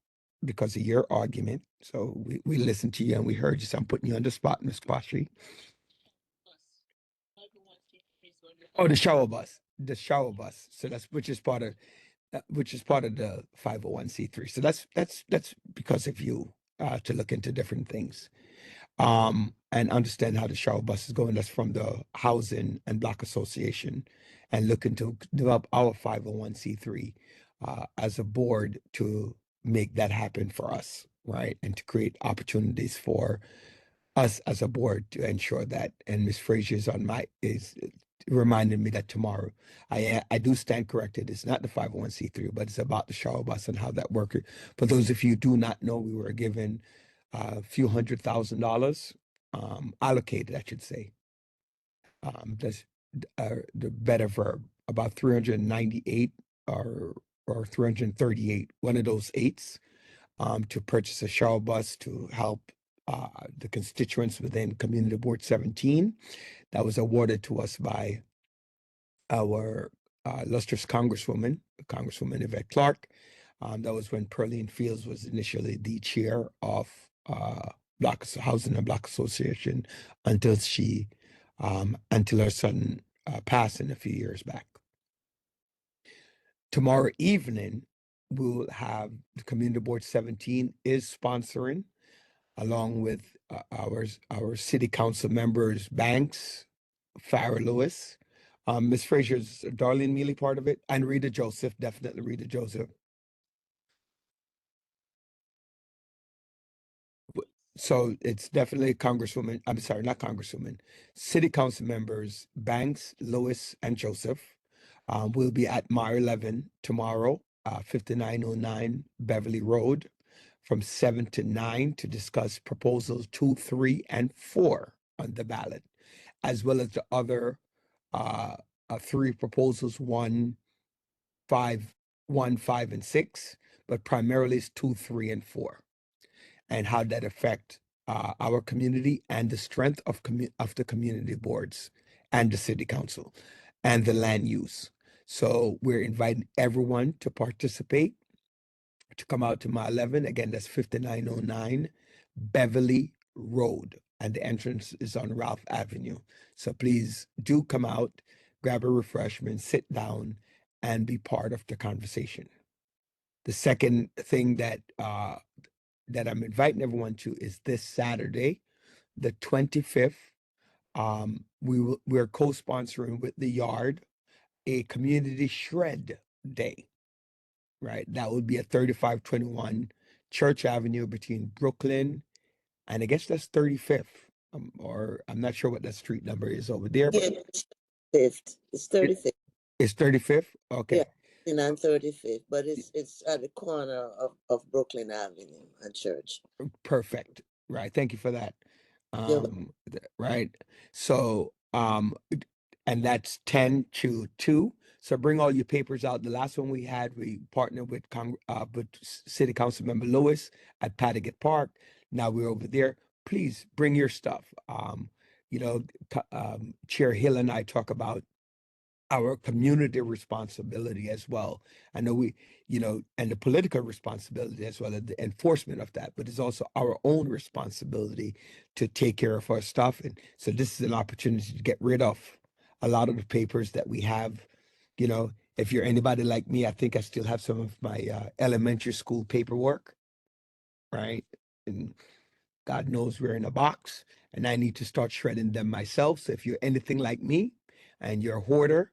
because of your argument. So we listened to you and we heard you. So I'm putting you on the spot, Ms. Kwashi. Oh, the shower bus, the shower bus. So that's which is part of the 501c3. So that's because of you to look into different things and understand how the shower bus is going. That's from the Housing and Block Association, and looking to develop our 501c3 as a board to make that happen for us, right? And to create opportunities for us as a board to ensure that. And Ms. Frazier is reminding me that tomorrow I do stand corrected. It's not the 501c3, but it's about the shower bus and how that works. For those of you who do not know, we were given a few $100,000 allocated, I should say. the better verb, about 398 or 338, one of those eights, to purchase a shuttle bus to help the constituents within Community Board 17. That was awarded to us by our illustrious Congresswoman Yvette Clark. That was when Pearline Fields was initially the chair of Black Housing and Black Association until her son passed a few years back. Tomorrow evening, we'll have the Community Board 17 is sponsoring, along with our city council members, Banks, Farrah Lewis, Ms. Frazier's Darlene Mealy part of it, and Rita Joseph, definitely Rita Joseph. So it's definitely Congresswoman, I'm sorry, not Congresswoman, city council members, Banks, Lewis, and Joseph. We'll be at Mar 11 tomorrow, 5909 Beverly Road, from 7 to 9 to discuss proposals 2, 3, and 4 on the ballot, as well as the other 3 proposals, 1, 5, 1, 5, and 6, but primarily it's 2, 3, and 4, and how that affect our community and the strength of the community boards and the city council and the land use. So we're inviting everyone to participate, to come out to my 11. Again, that's 5909 Beverly Road, and the entrance is on Ralph Avenue. So please do come out, grab a refreshment, sit down, and be part of the conversation. The second thing that I'm inviting everyone to is this Saturday, the 25th. We're co-sponsoring with the Yard a community shred day, right? That would be at 3521 Church Avenue between Brooklyn and I guess that's 35th, or I'm not sure what that street number is over there, but Yeah, fifth. It's 35th. it's 35th. Yeah, Okay, and I'm 35th, but it's at the corner of Brooklyn Avenue and Church. perfect. Right. Thank you for that. You're Right. So, and that's 10 to 2. So bring all your papers out. The last one we had, we partnered with City Council Member Lewis at Pattagate Park. Now we're over there. Please bring your stuff. Chair Hill and I talk about our community responsibility as well. I know and the political responsibility as well as the enforcement of that, but it's also our own responsibility to take care of our stuff. And so this is an opportunity to get rid of a lot of the papers that we have. If you're anybody like me, I think I still have some of my elementary school paperwork, right? And God knows we're in a box, and I need to start shredding them myself. So if you're anything like me and you're a hoarder,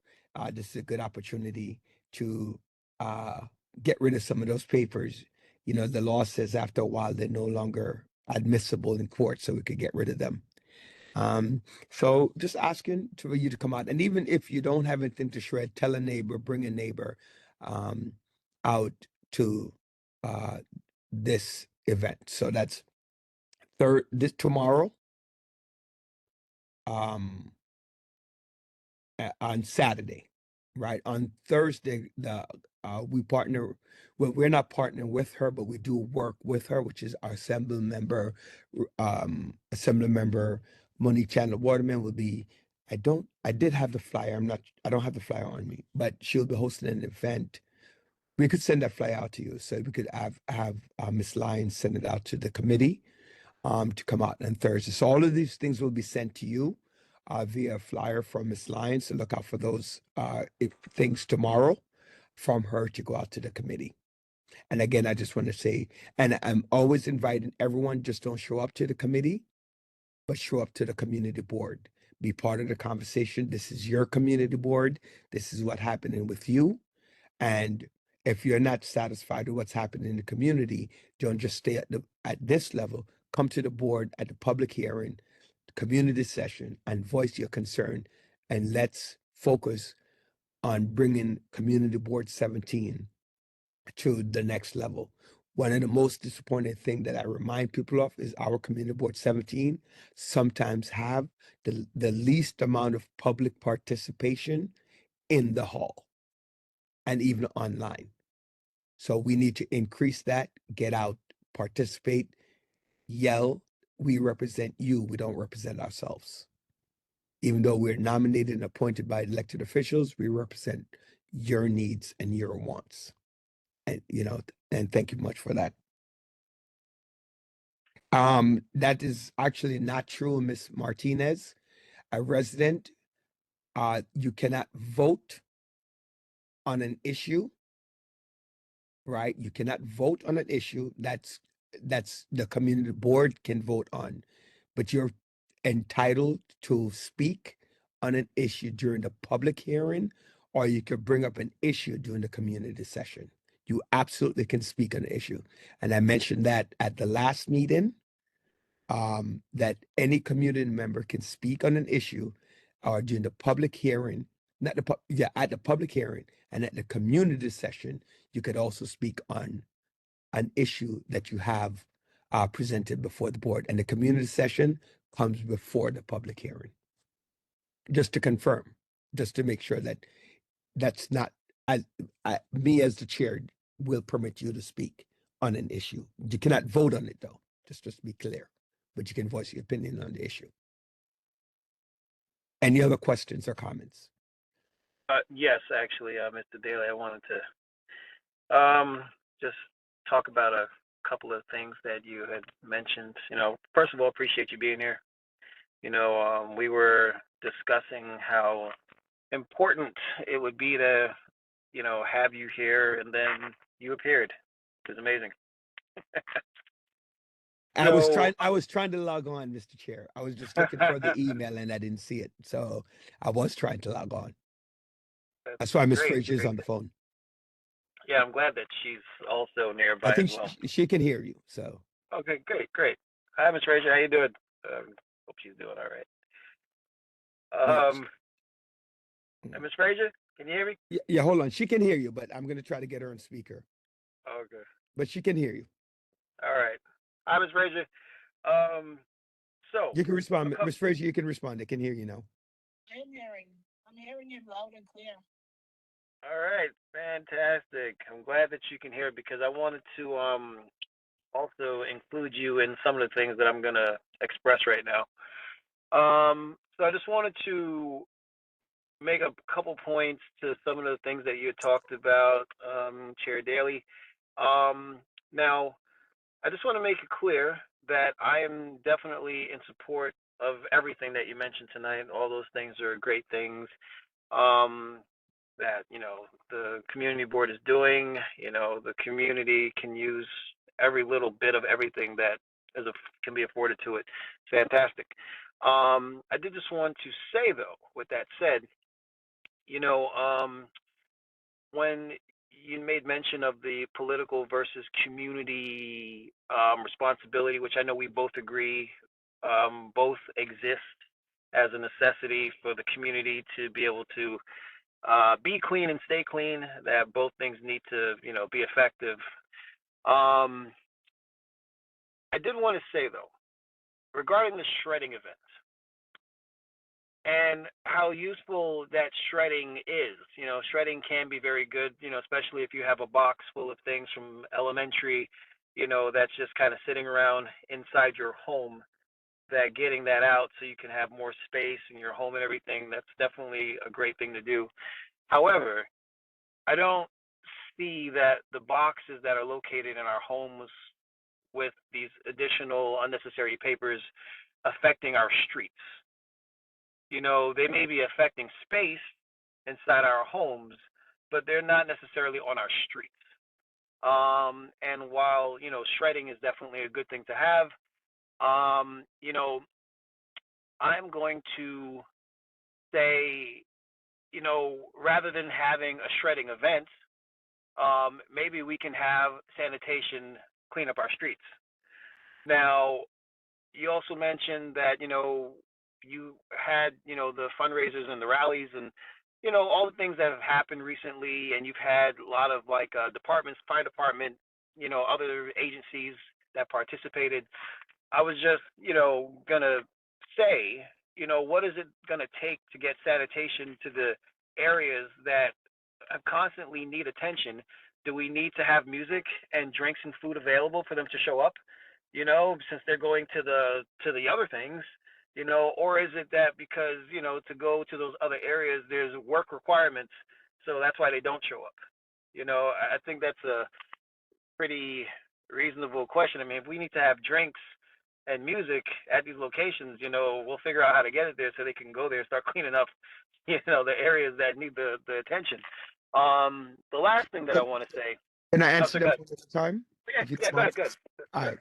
this is a good opportunity to get rid of some of those papers. The law says after a while they're no longer admissible in court, so we could get rid of them. So just asking for you to come out, and even if you don't have anything to shred, tell a neighbor, bring a neighbor out to this event. So that's tomorrow, on Saturday, right? On Thursday, we partner. Well, we're not partnering with her, but we do work with her, which is our Assembly member Monique Chandler Waterman will be. I did have the flyer. I don't have the flyer on me, but she'll be hosting an event. We could send that flyer out to you, so we could have Miss Lyons send it out to the committee to come out on Thursday. So all of these things will be sent to you via flyer from Miss Lyons. So look out for those things tomorrow from her to go out to the committee. And again, I just want to say, and I'm always inviting everyone, just don't show up to the committee, but show up to the community board. Be part of the conversation. This is your community board. This is what's happening with you. And if you're not satisfied with what's happening in the community, don't just stay at this level. Come to the board at the public hearing, community session, and voice your concern. And let's focus on bringing Community Board 17 to the next level. One of the most disappointing thing that I remind people of is our community board 17 sometimes have the least amount of public participation in the hall and even online. So we need to increase that, get out, participate, yell. We represent you, we don't represent ourselves. Even though we're nominated and appointed by elected officials, we represent your needs and your wants. And and thank you much for that. That is actually not true, Miss Martinez. A resident, you cannot vote on an issue, right? You cannot vote on an issue that's the community board can vote on, but you're entitled to speak on an issue during the public hearing, or you could bring up an issue during the community session. You absolutely can speak on an issue. And I mentioned that at the last meeting, that any community member can speak on an issue or during the public hearing, not the at the public hearing, and at the community session, you could also speak on an issue that you have presented before the board. And the community session comes before the public hearing. Just to confirm, just to make sure that that's not, me as the chair will permit you to speak on an issue. You cannot vote on it though, just to be clear, but you can voice your opinion on the issue. Any other questions or comments? Yes, actually, Mr. Daly, I wanted to just talk about a couple of things that you had mentioned. First of all, appreciate you being here. We were discussing how important it would be to, have you here, and then you appeared. It was amazing. I was trying to log on, Mr. Chair. I was just looking for the email and I didn't see it. So I was trying to log on. That's why Ms. Frazier is on the phone. Yeah, I'm glad that she's also nearby I think as well. she can hear you. So. Okay, great. Hi, Ms. Frazier. How you doing? Hope she's doing all right. Ms. Frazier, can you hear me? Yeah, hold on. She can hear you, but I'm going to try to get her on speaker. Okay. But she can hear you. All right. Hi, Ms. Frazier. So you can respond, Ms. Frazier. You can respond. I can hear you now. I'm hearing you loud and clear. All right, fantastic. I'm glad that you can hear it because I wanted to also include you in some of the things that I'm going to express right now. So I just wanted to make a couple points to some of the things that you talked about, Chair Daly. Now, I just want to make it clear that I am definitely in support of everything that you mentioned tonight. All those things are great things that, the community board is doing. The community can use every little bit of everything that can be afforded to it. Fantastic. I did just want to say, though, with that said, when you made mention of the political versus community responsibility, which I know we both agree both exist as a necessity for the community to be able to be clean and stay clean, that both things need to, be effective. I did want to say, though, regarding the shredding event and how useful that shredding is. Shredding can be very good, especially if you have a box full of things from elementary, that's just kind of sitting around inside your home, that getting that out so you can have more space in your home and everything, that's definitely a great thing to do. However, I don't see that the boxes that are located in our homes with these additional unnecessary papers affecting our streets. They may be affecting space inside our homes, but they're not necessarily on our streets. And while, shredding is definitely a good thing to have, I'm going to say, rather than having a shredding event, maybe we can have sanitation clean up our streets. Now, you also mentioned that, you had, the fundraisers and the rallies and, all the things that have happened recently, and you've had a lot of departments, fire department, other agencies that participated. I was just, gonna say, what is it gonna take to get sanitation to the areas that constantly need attention? Do we need to have music and drinks and food available for them to show up? Since they're going to the other things, or is it that because, to go to those other areas there's work requirements, so that's why they don't show up? I think that's a pretty reasonable question. I mean, if we need to have drinks and music at these locations, we'll figure out how to get it there so they can go there and start cleaning up, the areas that need the attention. The last thing that I want to say. Can I Oh, answer so them good. one at a time? Yeah, If you yeah, don't go mind? ahead, good. All right.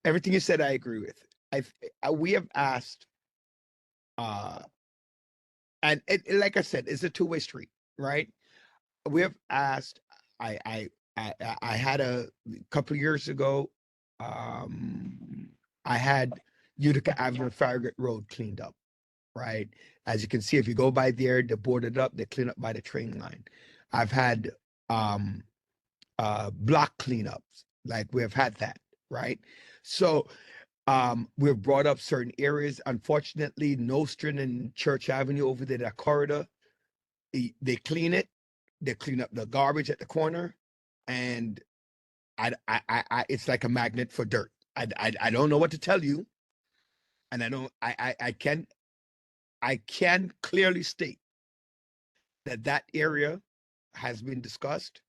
Everything you said, I agree with. We have asked, uh, and like I said, it's a two-way street, right? We have asked. I I I had a couple of years ago. I had Utica Avenue, Farragut Road cleaned up, right? As you can see, if you go by there, they boarded up, they clean up by the train line. I've had um block cleanups, like we have had that, right? So we've brought up certain areas. Unfortunately, Nostrand and Church Avenue over there, that corridor, they clean it, they clean up the garbage at the corner, and it's like a magnet for dirt. I don't know what to tell you, and I don't, I can clearly state that that area has been discussed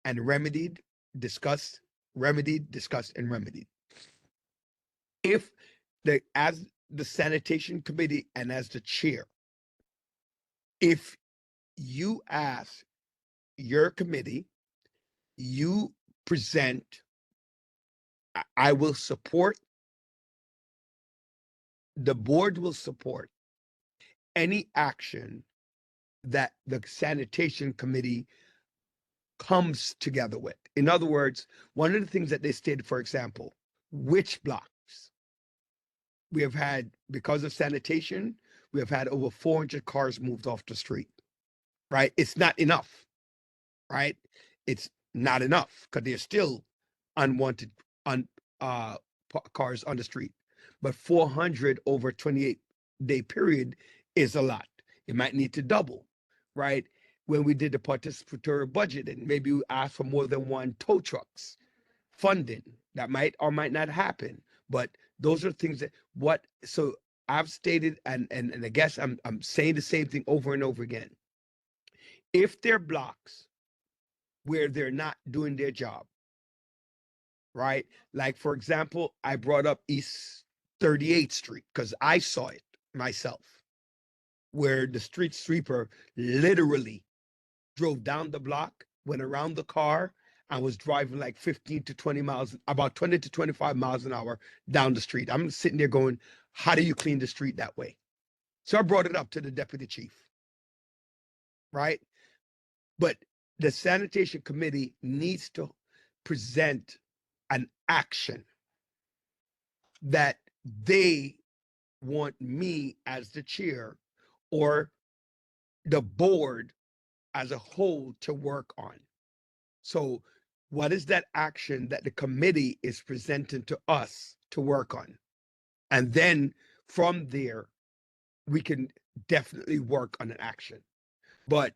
and remedied, discussed, remedied, discussed, and remedied. If as the sanitation committee and as the chair, if you ask your committee, you present, I will support, the board will support any action that the sanitation committee comes together with. In other words, one of the things that they stated, for example, which blocks we have had, because of sanitation, we have had over 400 cars moved off the street, right? It's not enough, right? It's not enough because there's still unwanted uh, cars on the street. But 400 over 28-day period is a lot. It might need to double, right? When we did the participatory budget, and maybe we asked for more than one tow trucks funding, that might or might not happen. But those are things that so I've stated, and I guess I'm saying the same thing over and over again. If there are blocks where they're not doing their job, right? Like, for example, I brought up East 38th Street because I saw it myself, where the street sweeper literally drove down the block, went around the car, and was driving like 15 to 20 miles, about 20 to 25 miles an hour down the street. I'm sitting there going, how do you clean the street that way? So I brought it up to the deputy chief, right? But the sanitation committee needs to present an action that they want me as the chair or the board as a whole to work on. So what is that action that the committee is presenting to us to work on? And then from there, we can definitely work on an action. But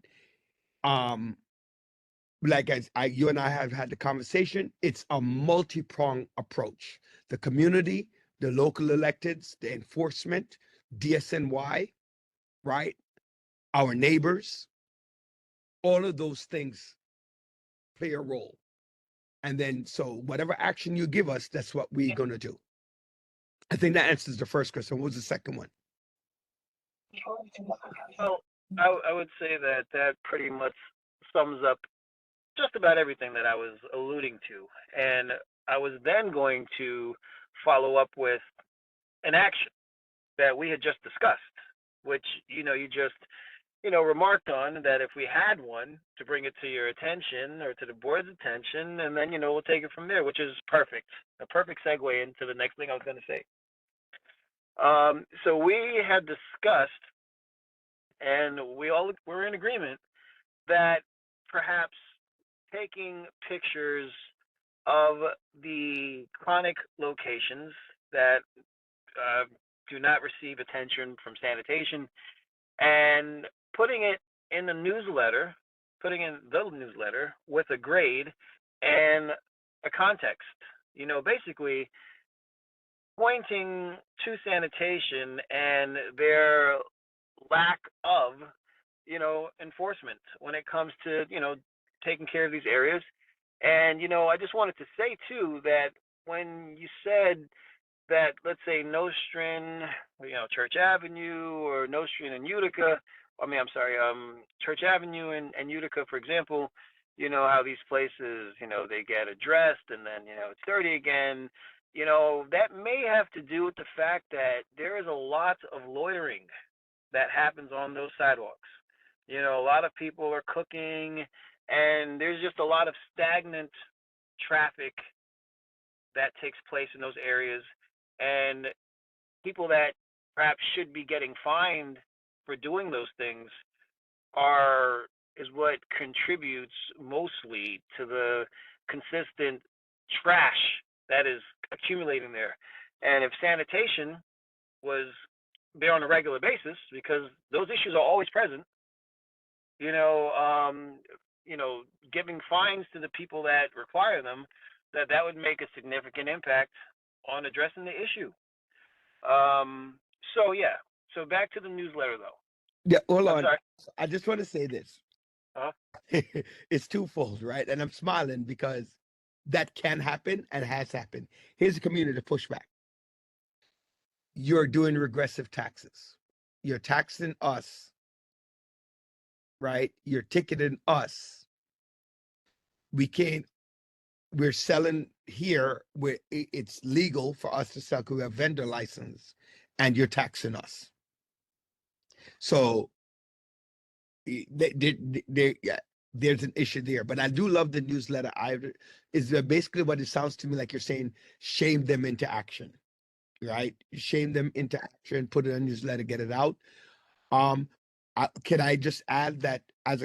like you and I have had the conversation, it's a multi-pronged approach. The community, the local electeds, the enforcement, DSNY, right? Our neighbors, all of those things play a role. And then, so whatever action you give us, that's what we're going to do. I think that answers the first question. What was the second one? Well, I would say that that pretty much sums up just about everything that I was alluding to. And I was then going to follow up with an action that we had just discussed, which, you just, remarked on that if we had one to bring it to your attention or to the board's attention, and then, we'll take it from there, which is perfect. A perfect segue into the next thing I was going to say. So we had discussed, and we all were in agreement that perhaps taking pictures of the chronic locations that uh, do not receive attention from sanitation, and putting it in the newsletter, putting in the newsletter with a grade and a context. Basically pointing to sanitation and their lack of, enforcement when it comes to, taking care of these areas. And, I just wanted to say too that when you said that, let's say Nostrand, Church Avenue or Nostrand and Utica, I'm sorry, Church Avenue and Utica, for example, how these places, they get addressed and then, it's dirty again. That may have to do with the fact that there is a lot of loitering that happens on those sidewalks. A lot of people are cooking and there's just a lot of stagnant traffic that takes place in those areas. And people that perhaps should be getting fined for doing those things is what contributes mostly to the consistent trash that is accumulating there. And if sanitation was there on a regular basis, because those issues are always present, giving fines to the people that require them, that would make a significant impact on addressing the issue. So yeah. So back to the newsletter though. Yeah, hold I'm on. sorry. I just want to say this. It's twofold, right? And I'm smiling because that can happen and has happened. Here's a community pushback. You're doing regressive taxes. You're taxing us, right? You're ticketing us. We're selling here where it's legal for us to sell because we have vendor license, and you're taxing us. So there's an issue there. But I do love the newsletter. Is basically what it sounds to me like you're saying, shame them into action, right? Shame them into action, put it in a newsletter, get it out. Can I just add that as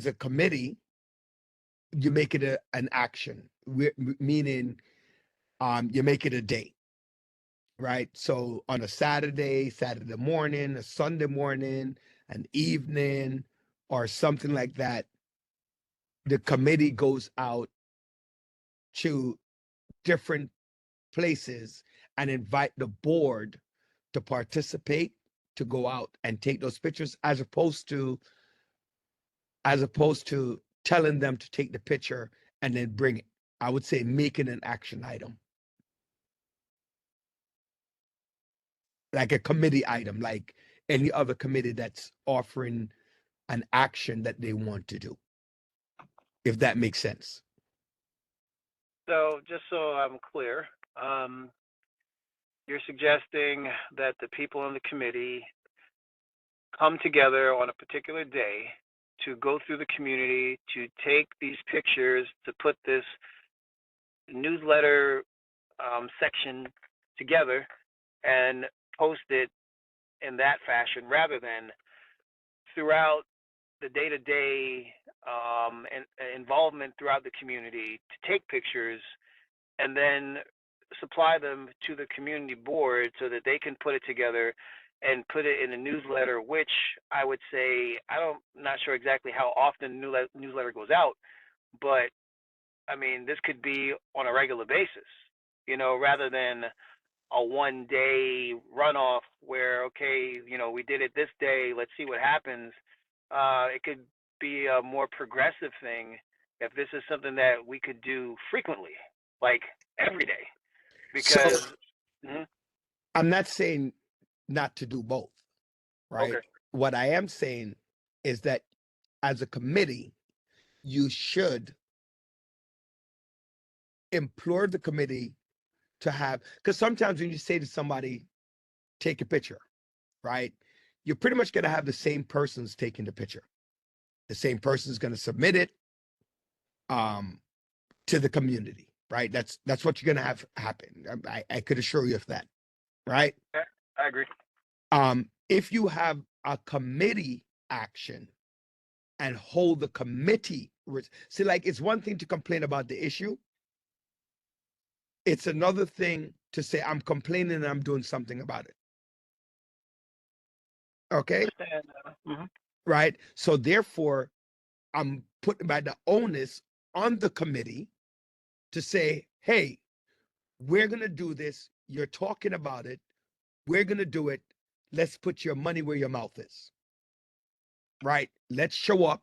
a committee, you make it an action, meaning you make it a day, right? So on a Saturday morning, a Sunday morning, an evening, or something like that, the committee goes out to different places and invite the board to participate, to go out and take those pictures, as opposed to telling them to take the picture and then bring it. I would say make it an action item, like a committee item, like any other committee that's offering an action that they want to do, if that makes sense. So just so I'm clear, you're suggesting that the people in the committee come together on a particular day to go through the community, to take these pictures, to put this newsletter section together and post it in that fashion, rather than throughout the day-to-day involvement throughout the community, to take pictures and then supply them to the community board so that they can put it together and put it in a newsletter, which I would say, I'm not sure exactly how often the newsletter goes out, but I mean, this could be on a regular basis, rather than a 1 day runoff where, okay, we did it this day, let's see what happens. It could be a more progressive thing if this is something that we could do frequently, like every day. Because I'm not saying not to do both, right? Okay. What I am saying is that as a committee, you should implore the committee to have, because sometimes when you say to somebody, take a picture, right? You're pretty much going to have the same persons taking the picture. The same person is going to submit it to the community, right? That's what you're going to have happen. I could assure you of that, right? Yeah, I agree. If you have a committee action and hold the committee, see, like, it's one thing to complain about the issue, It's another thing to say, I'm complaining and I'm doing something about it. Okay? Understand. Mhm. Right? So therefore, I'm putting by the onus on the committee to say, hey, we're going to do this. You're talking about it. We're going to do it. Let's put your money where your mouth is. Right? Let's show up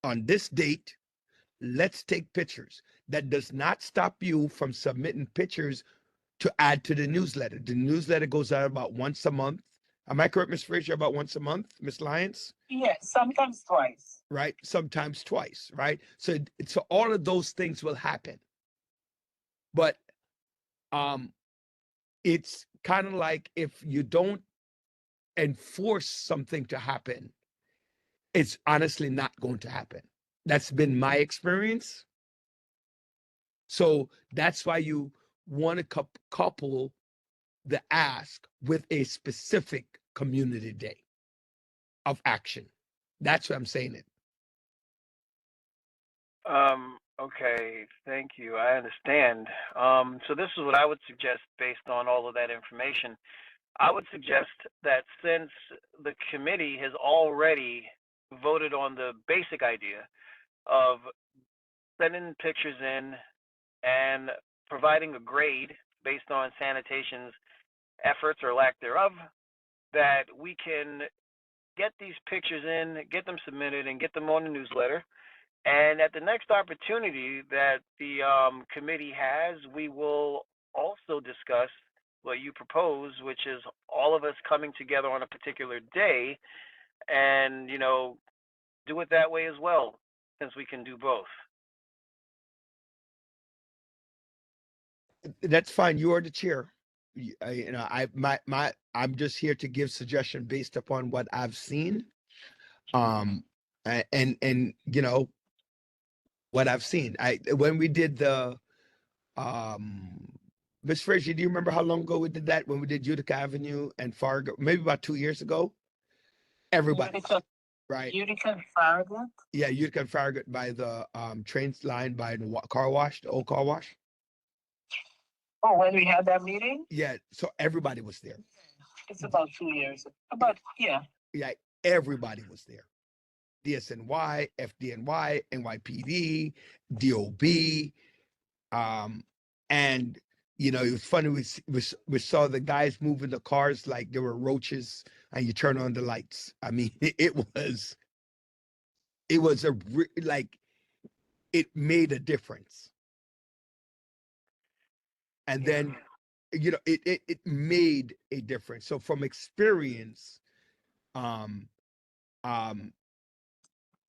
on this date. Let's take pictures. That does not stop you from submitting pictures to add to the newsletter. The newsletter goes out about once a month. Am I correct, Ms. Frazier? About once a month, Ms. Lyons? Yes, sometimes twice. Right? Sometimes twice, right? So all of those things will happen. But it's kind of like if you don't enforce something to happen, it's honestly not going to happen. That's been my experience. So that's why you want to couple the ask with a specific community day of action. That's what I'm saying it. Okay, thank you. I understand. So this is what I would suggest based on all of that information. I would suggest that since the committee has already voted on the basic idea of sending pictures in and providing a grade based on sanitation's efforts or lack thereof, that we can get these pictures in, get them submitted, and get them on the newsletter. And at the next opportunity that the committee has, we will also discuss what you propose, which is all of us coming together on a particular day and, do it that way as well, since we can do both. That's fine. You are the chair. I'm just here to give suggestion based upon what I've seen. And what I've seen. When we did the Miss Frazier, do you remember how long ago we did that when we did Utica Avenue and Fargo? Maybe about 2 years ago. Everybody, right? Utica and Farragut? Yeah, Utica and Farragut by the train line by the car wash, the old car wash. Oh, when we had that meeting? Yeah, so everybody was there. It's about 2 years. Yeah. Yeah, everybody was there. DSNY, FDNY, NYPD, DOB, and it was funny. We saw the guys moving the cars like there were roaches, and you turn on the lights. I mean, it was it made a difference. And then, it made a difference. So from experience,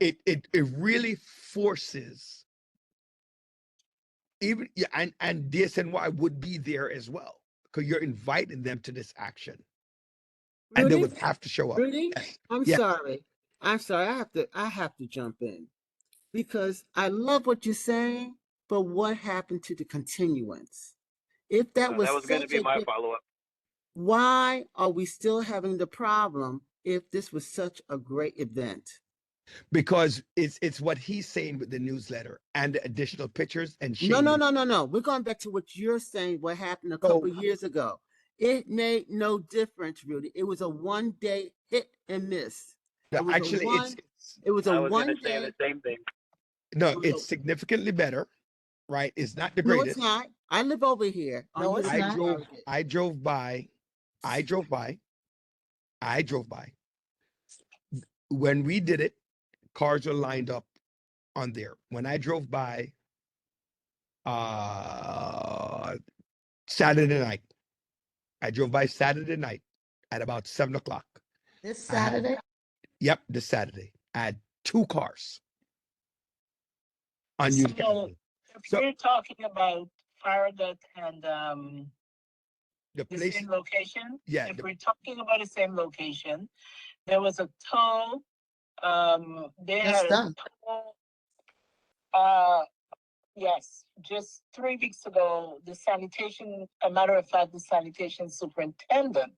it really forces even, yeah, and DSNY would be there as well because you're inviting them to this action, and they Rudy, would have to show up. Rudy, Yes. I'm Yeah. sorry. I'm sorry. I have to jump in because I love what you're saying, but what happened to the continuance? If that was That was going to such be a my good, follow-up. why are we still having the problem if this was such a great event? Because it's what he's saying with the newsletter and the additional pictures and No, shading. no. We're going back to what you're saying, what happened a So- couple years ago. It made no difference, Rudy. It was a one-day hit and miss. No, It was actually, it was a I was going to one say day. the same thing. no, it's significantly better, right? It's not the No, it's greatest. not. I live over here. on No, it's Utica not. Farragut. I drove by. When we did it, cars were lined up on there. When I drove by Saturday night, I drove by Saturday night at about 7 o'clock. This I had- Saturday? Yep, this Saturday. I had 2 cars on Utica So, Avenue. if So- we're talking about Farragut and The the place, same location, yeah, if we're talking about the same location, there was a tow. They That's had a done. tow. Yes, just 3 weeks ago, a matter of fact, the sanitation superintendent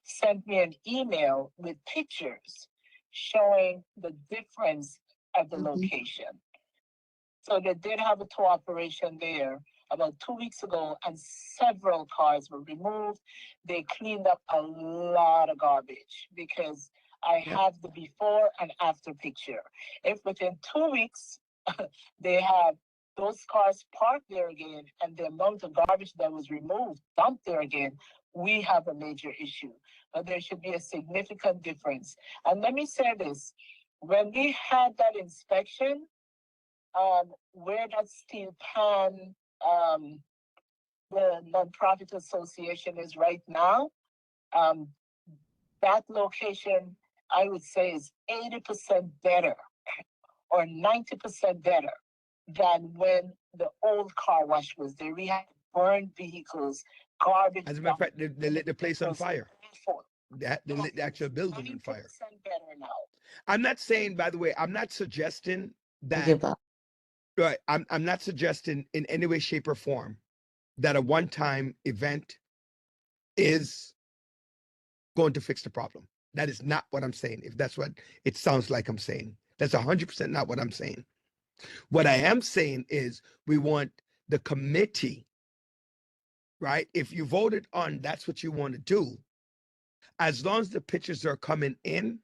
sent me an email with pictures showing the difference at the Mhm. location. So they did have a tow operation there. about 2 weeks ago, and several cars were removed. They cleaned up a lot of garbage because I have the before and after picture. If within 2 weeks they have those cars parked there again and the amount of garbage that was removed dumped there again, we have a major issue. But there should be a significant difference. And let me say this, when we had that inspection, where that steel pan, the nonprofit association is right now, that location, I would say, is 80% better or 90% better than when the old car wash was there. We had burned vehicles, garbage. As a matter of fact, they lit the place on fire. Awful. They lit the actual building on fire. 90% better now. I'm not saying, by the way, I'm not suggesting that. Give up. Right. I'm not suggesting in any way, shape, or form that a one-time event is going to fix the problem. That is not what I'm saying. If that's what it sounds like I'm saying, that's 100% not what I'm saying. What I am saying is we want the committee, right? If you voted on that's what you want to do, as long as the pictures are coming in,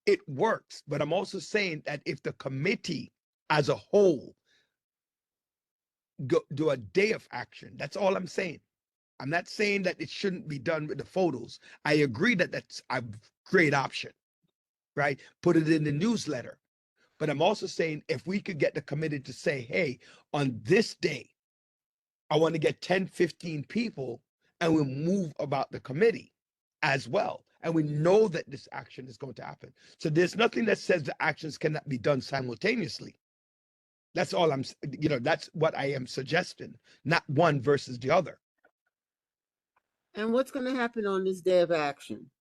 it works. But I'm also saying that if the committee as a whole do a day of action, that's all I'm saying. I'm not saying that it shouldn't be done with the photos. I agree that that's a great option, right? Put it in the newsletter. But I'm also saying if we could get the committee to say, hey, on this day, I want to get 10, 15 people, and we'll move about the committee as well. And we know that this action is going to happen. So there's nothing that says the actions cannot be done simultaneously. That's all that's what I am suggesting, not one versus the other. And what's going to happen on this day of action?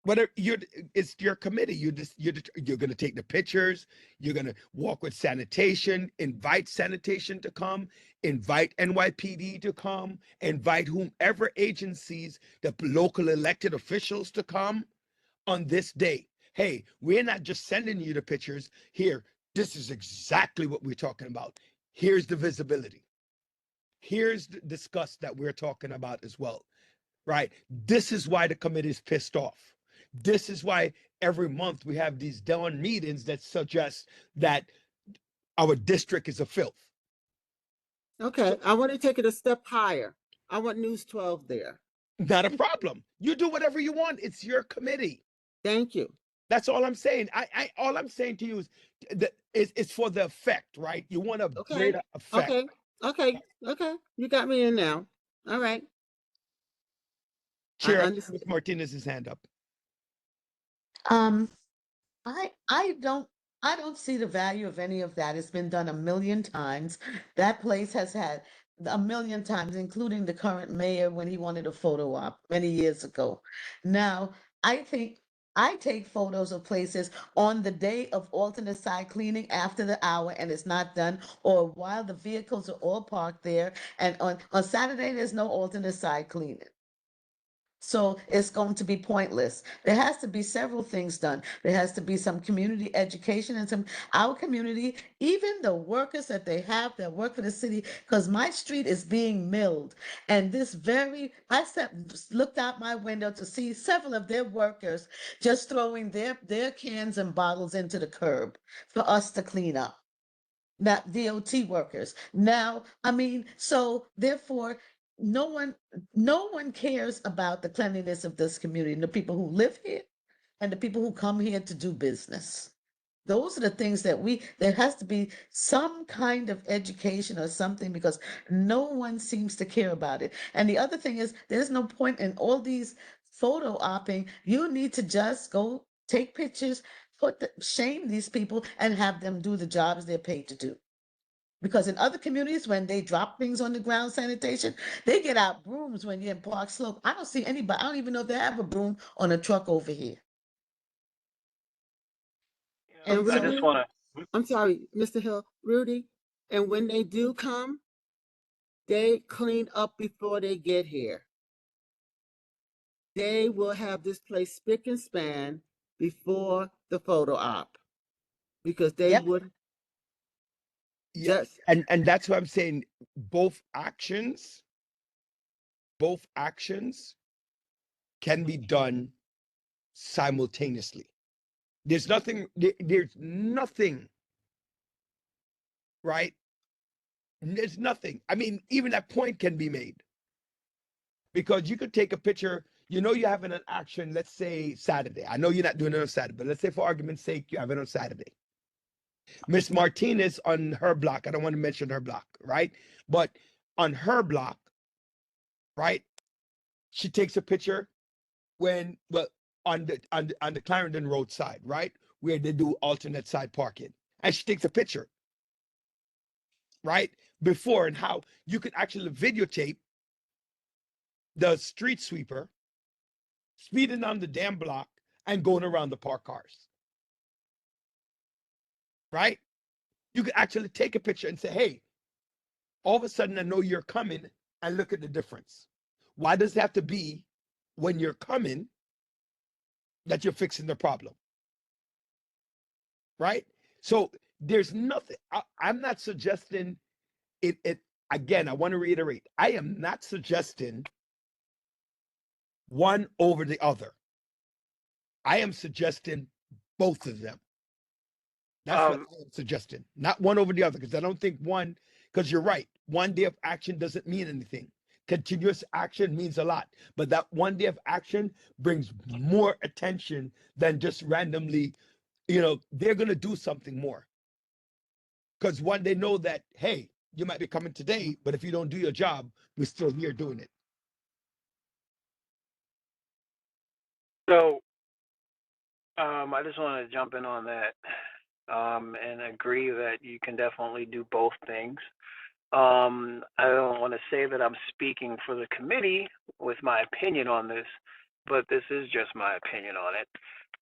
Whatever it's your committee. You're going to take the pictures. You're going to walk with sanitation, invite sanitation to come, invite NYPD to come, invite whomever agencies, the local elected officials to come on this day. Hey, we're not just sending you the pictures here. This is exactly what we're talking about. Here's the visibility. Here's the disgust that we're talking about as well, right? This is why the committee is pissed off. This is why every month we have these dawn meetings that suggest that our district is a filth. Okay, I want to take it a step higher. I want News 12 there. Not a problem. You do whatever you want. It's your committee. Thank you. That's all I'm saying. All I'm saying to you is that it's for the effect, right? You want a greater effect. Okay. You got me in now. All right. Chair Martinez's hand up. I don't see the value of any of that. It's been done a million times. That place has had a million times, including the current mayor when he wanted a photo op many years ago. Now, I think I take photos of places on the day of alternate side cleaning after the hour and it's not done, or while the vehicles are all parked there. And on Saturday, there's no alternate side cleaning. So it's going to be pointless. There has to be several things done. There has to be some community education and our community, even the workers that they have that work for the city, because my street is being milled. And looked out my window to see several of their workers just throwing their cans and bottles into the curb for us to clean up. Not DOT workers. Now, so therefore, no one cares about the cleanliness of this community, and the people who live here and the people who come here to do business. Those are the things that there has to be some kind of education or something, because no one seems to care about it. And the other thing is, there's no point in all these photo opping. You need to just go take pictures, shame these people and have them do the jobs they're paid to do. Because in other communities, when they drop things on the ground, sanitation, they get out brooms when you're in Park Slope. I don't see anybody. I don't even know if they have a broom on a truck over here. And I just want to. I'm sorry, Mr. Hill, Rudy. And when they do come, they clean up before they get here. They will have this place spick and span before the photo op, because they would. Yeah, Just and that's what I'm saying. Both actions can be done simultaneously. There's nothing, right? There's nothing. I mean, even that point can be made because you could take a picture. You know, you're having an action, let's say Saturday. I know you're not doing it on Saturday, but let's say for argument's sake, you have it on Saturday. Miss Martinez on her block, I don't want to mention her block, right? But on her block, right, she takes a picture when, well, on the Clarendon Road side, right, where they do alternate side parking, and she takes a picture, right, before, and how you could actually videotape the street sweeper speeding on the damn block and going around the parked cars, right? You could actually take a picture and say, hey, all of a sudden I know you're coming, and look at the difference. Why does it have to be when you're coming that you're fixing the problem? Right? So there's nothing, I'm not suggesting it again, I want to reiterate, I am not suggesting one over the other. I am suggesting both of them. That's what I am suggesting, not one over the other, because I don't think one, because you're right, one day of action doesn't mean anything. Continuous action means a lot, but that one day of action brings more attention than just randomly, they're going to do something more. Because one, they know that, hey, you might be coming today, but if you don't do your job, we're still here doing it. So, I just want to jump in on that and agree that you can definitely do both things. I don't want to say that I'm speaking for the committee with my opinion on this, but this is just my opinion on it.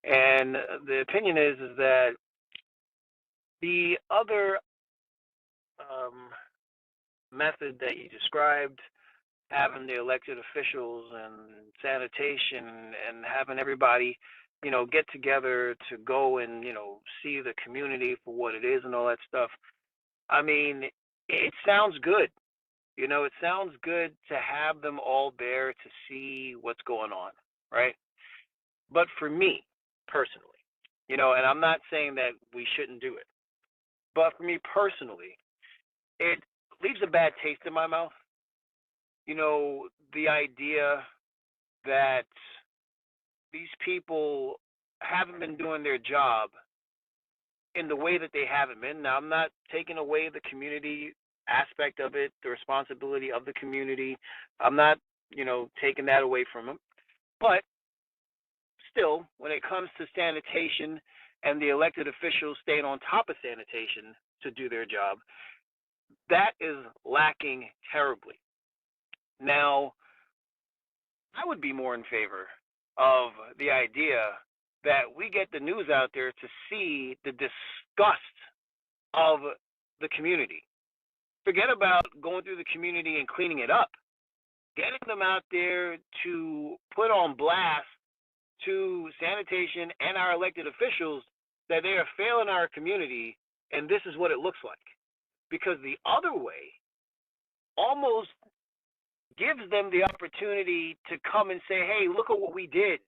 And the opinion is that the other method that you described, having the elected officials and sanitation and having everybody, get together to go and, see the community for what it is and all that stuff. I mean, it sounds good. It sounds good to have them all there to see what's going on, right? But for me personally, and I'm not saying that we shouldn't do it, but for me personally, it leaves a bad taste in my mouth. The idea that these people haven't been doing their job in the way that they haven't been. Now, I'm not taking away the community aspect of it, the responsibility of the community. I'm not, taking that away from them. But still, when it comes to sanitation and the elected officials staying on top of sanitation to do their job, that is lacking terribly. Now, I would be more in favor of the idea that we get the news out there to see the disgust of the community. Forget about going through the community and cleaning it up. Getting them out there to put on blast to sanitation and our elected officials that they are failing our community, and this is what it looks like. Because the other way almost gives them the opportunity to come and say, hey, look at what we did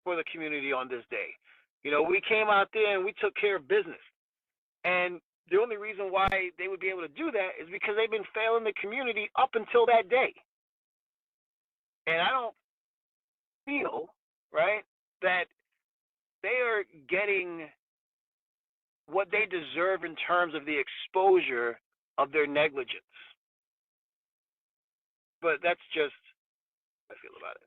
for the community on this day. We came out there and we took care of business. And the only reason why they would be able to do that is because they've been failing the community up until that day. And I don't feel, right, that they are getting what they deserve in terms of the exposure of their negligence. But that's just how I feel about it.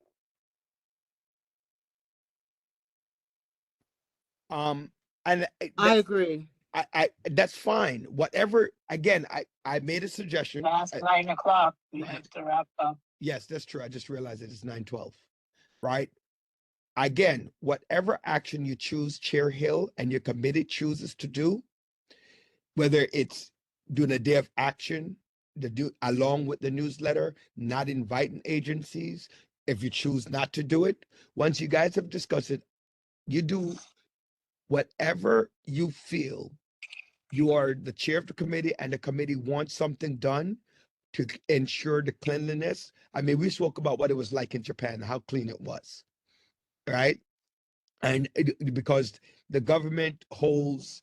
And I agree. I that's fine. Whatever. Again, I made a suggestion. Last 9 o'clock, we have to wrap up. Yes, that's true. I just realized it is 9:12. Right. Again, whatever action you choose, Chair Hill and your committee chooses to do, whether it's doing a day of action, along with the newsletter, not inviting agencies. If you choose not to do it, once you guys have discussed it, you do whatever you feel you are the chair of the committee and the committee wants something done to ensure the cleanliness. I mean, we spoke about what it was like in Japan, how clean it was, right? And because the government holds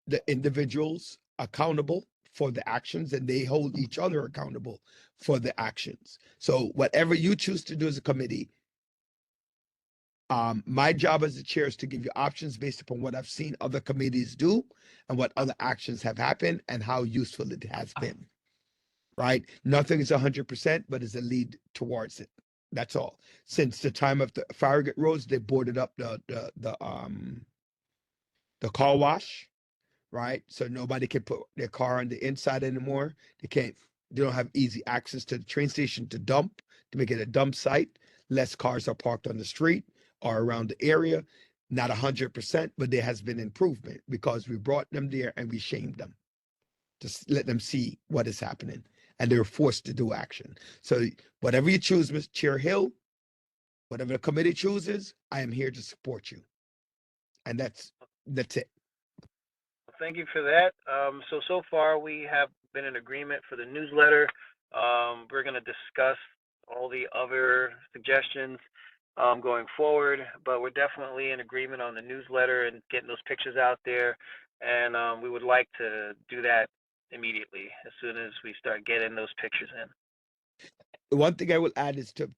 the individuals accountable for the actions and they hold each other accountable for the actions. So whatever you choose to do as a committee, my job as the chair is to give you options based upon what I've seen other committees do and what other actions have happened and how useful it has been. Right? Nothing is 100%, but it's a lead towards it. That's all. Since the time of the Farragut roads, they boarded up the car wash, right? So nobody can put their car on the inside anymore. They don't have easy access to the train station to dump, to make it a dump site. Less cars are parked on the street or around the area. Not 100%, but there has been improvement because we brought them there and we shamed them to let them see what is happening. And they were forced to do action. So whatever you choose, Mr. Chair Hill, whatever the committee chooses, I am here to support you. And that's it. Thank you for that. So far we have been in agreement for the newsletter. We're going to discuss all the other suggestions going forward, but we're definitely in agreement on the newsletter and getting those pictures out there. And we would like to do that immediately as soon as we start getting those pictures in. The one thing I will add is to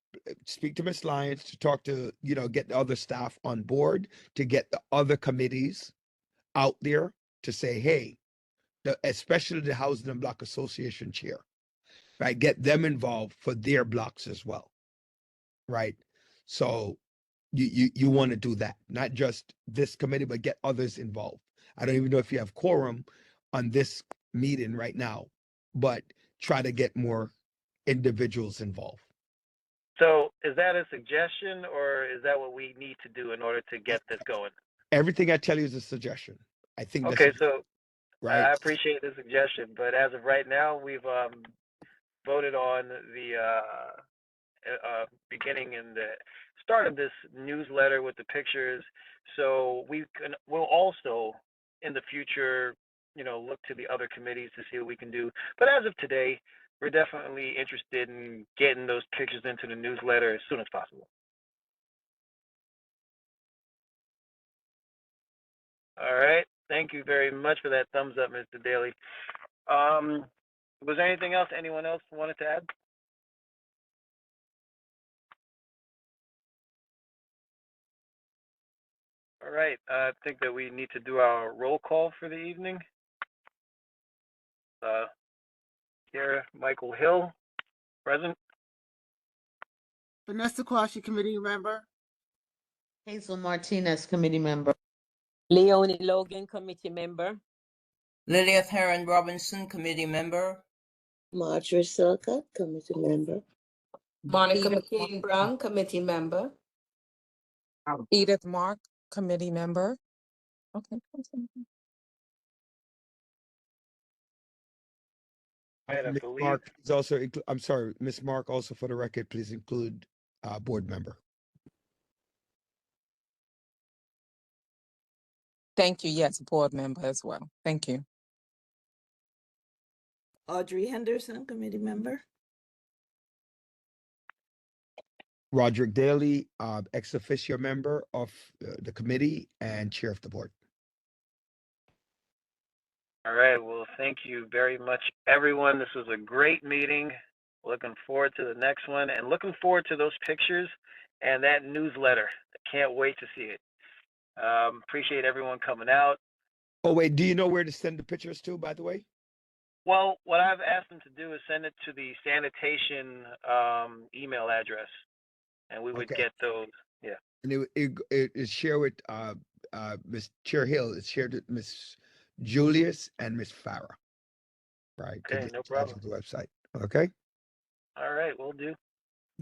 speak to Ms. Lyons, to talk to, get the other staff on board, to get the other committees out there to say, hey, especially the Housing and Block Association chair, right? Get them involved for their blocks as well, right? So you want to do that, not just this committee, but get others involved. I don't even know if you have quorum on this meeting right now, but try to get more individuals involved. So is that a suggestion or is that what we need to do in order to get this going? Everything I tell you is a suggestion. I think that's Okay, so right. I appreciate the suggestion, but as of right now, we've voted on the beginning and the start of this newsletter with the pictures. So we'll also in the future, look to the other committees to see what we can do. But as of today, we're definitely interested in getting those pictures into the newsletter as soon as possible. All right. Thank you very much for that thumbs up, Mr. Daly. Was there anything else anyone else wanted to add? All right. I think that we need to do our roll call for the evening. Here, Michael Hill, present. Vanessa Quashie, committee member. Hazel Martinez, committee member. Leonie Logan, committee member. Lilith Heron Robinson, committee member. Marjorie Silcott, committee member. Monica McCain Brown, committee member. Edith Mark, committee member. Okay. Ms. Mark is also, I'm sorry, Ms. Mark, also for the record, please include board member. Thank you. Yes, board member as well. Thank you. Audrey Henderson, committee member. Roderick Daly, ex officio member of the committee and chair of the board. All right. Well, thank you very much, everyone. This was a great meeting. Looking forward to the next one and looking forward to those pictures and that newsletter. I can't wait to see it. Appreciate everyone coming out. Oh, wait, do you know where to send the pictures to, by the way? Well, what I've asked them to do is send it to the sanitation email address, and we would get those. Yeah. And it is shared with Ms. Chair Hill. It's shared with Ms. Julius and Ms. Farah. Right. Okay, no problem. The website. Okay. All right, we'll do. All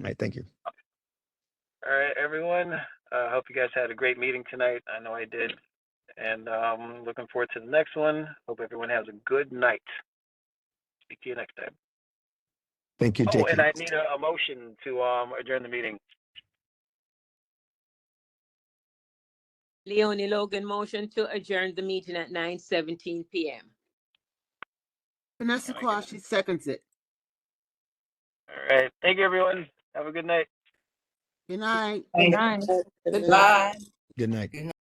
right. Thank you. All right, everyone. Hope you guys had a great meeting tonight. I know I did. And looking forward to the next one. Hope everyone has a good night. Speak to you next time. Thank you, Oh, J.K. and I need a motion to adjourn the meeting. Leonie Logan, motion to adjourn the meeting at 9:17 p.m. Vanessa Oh my Claus, she seconds it. All right. Thank you, everyone. Have a good night. Good night. Good night. Good night. Goodbye. Good night. Good night.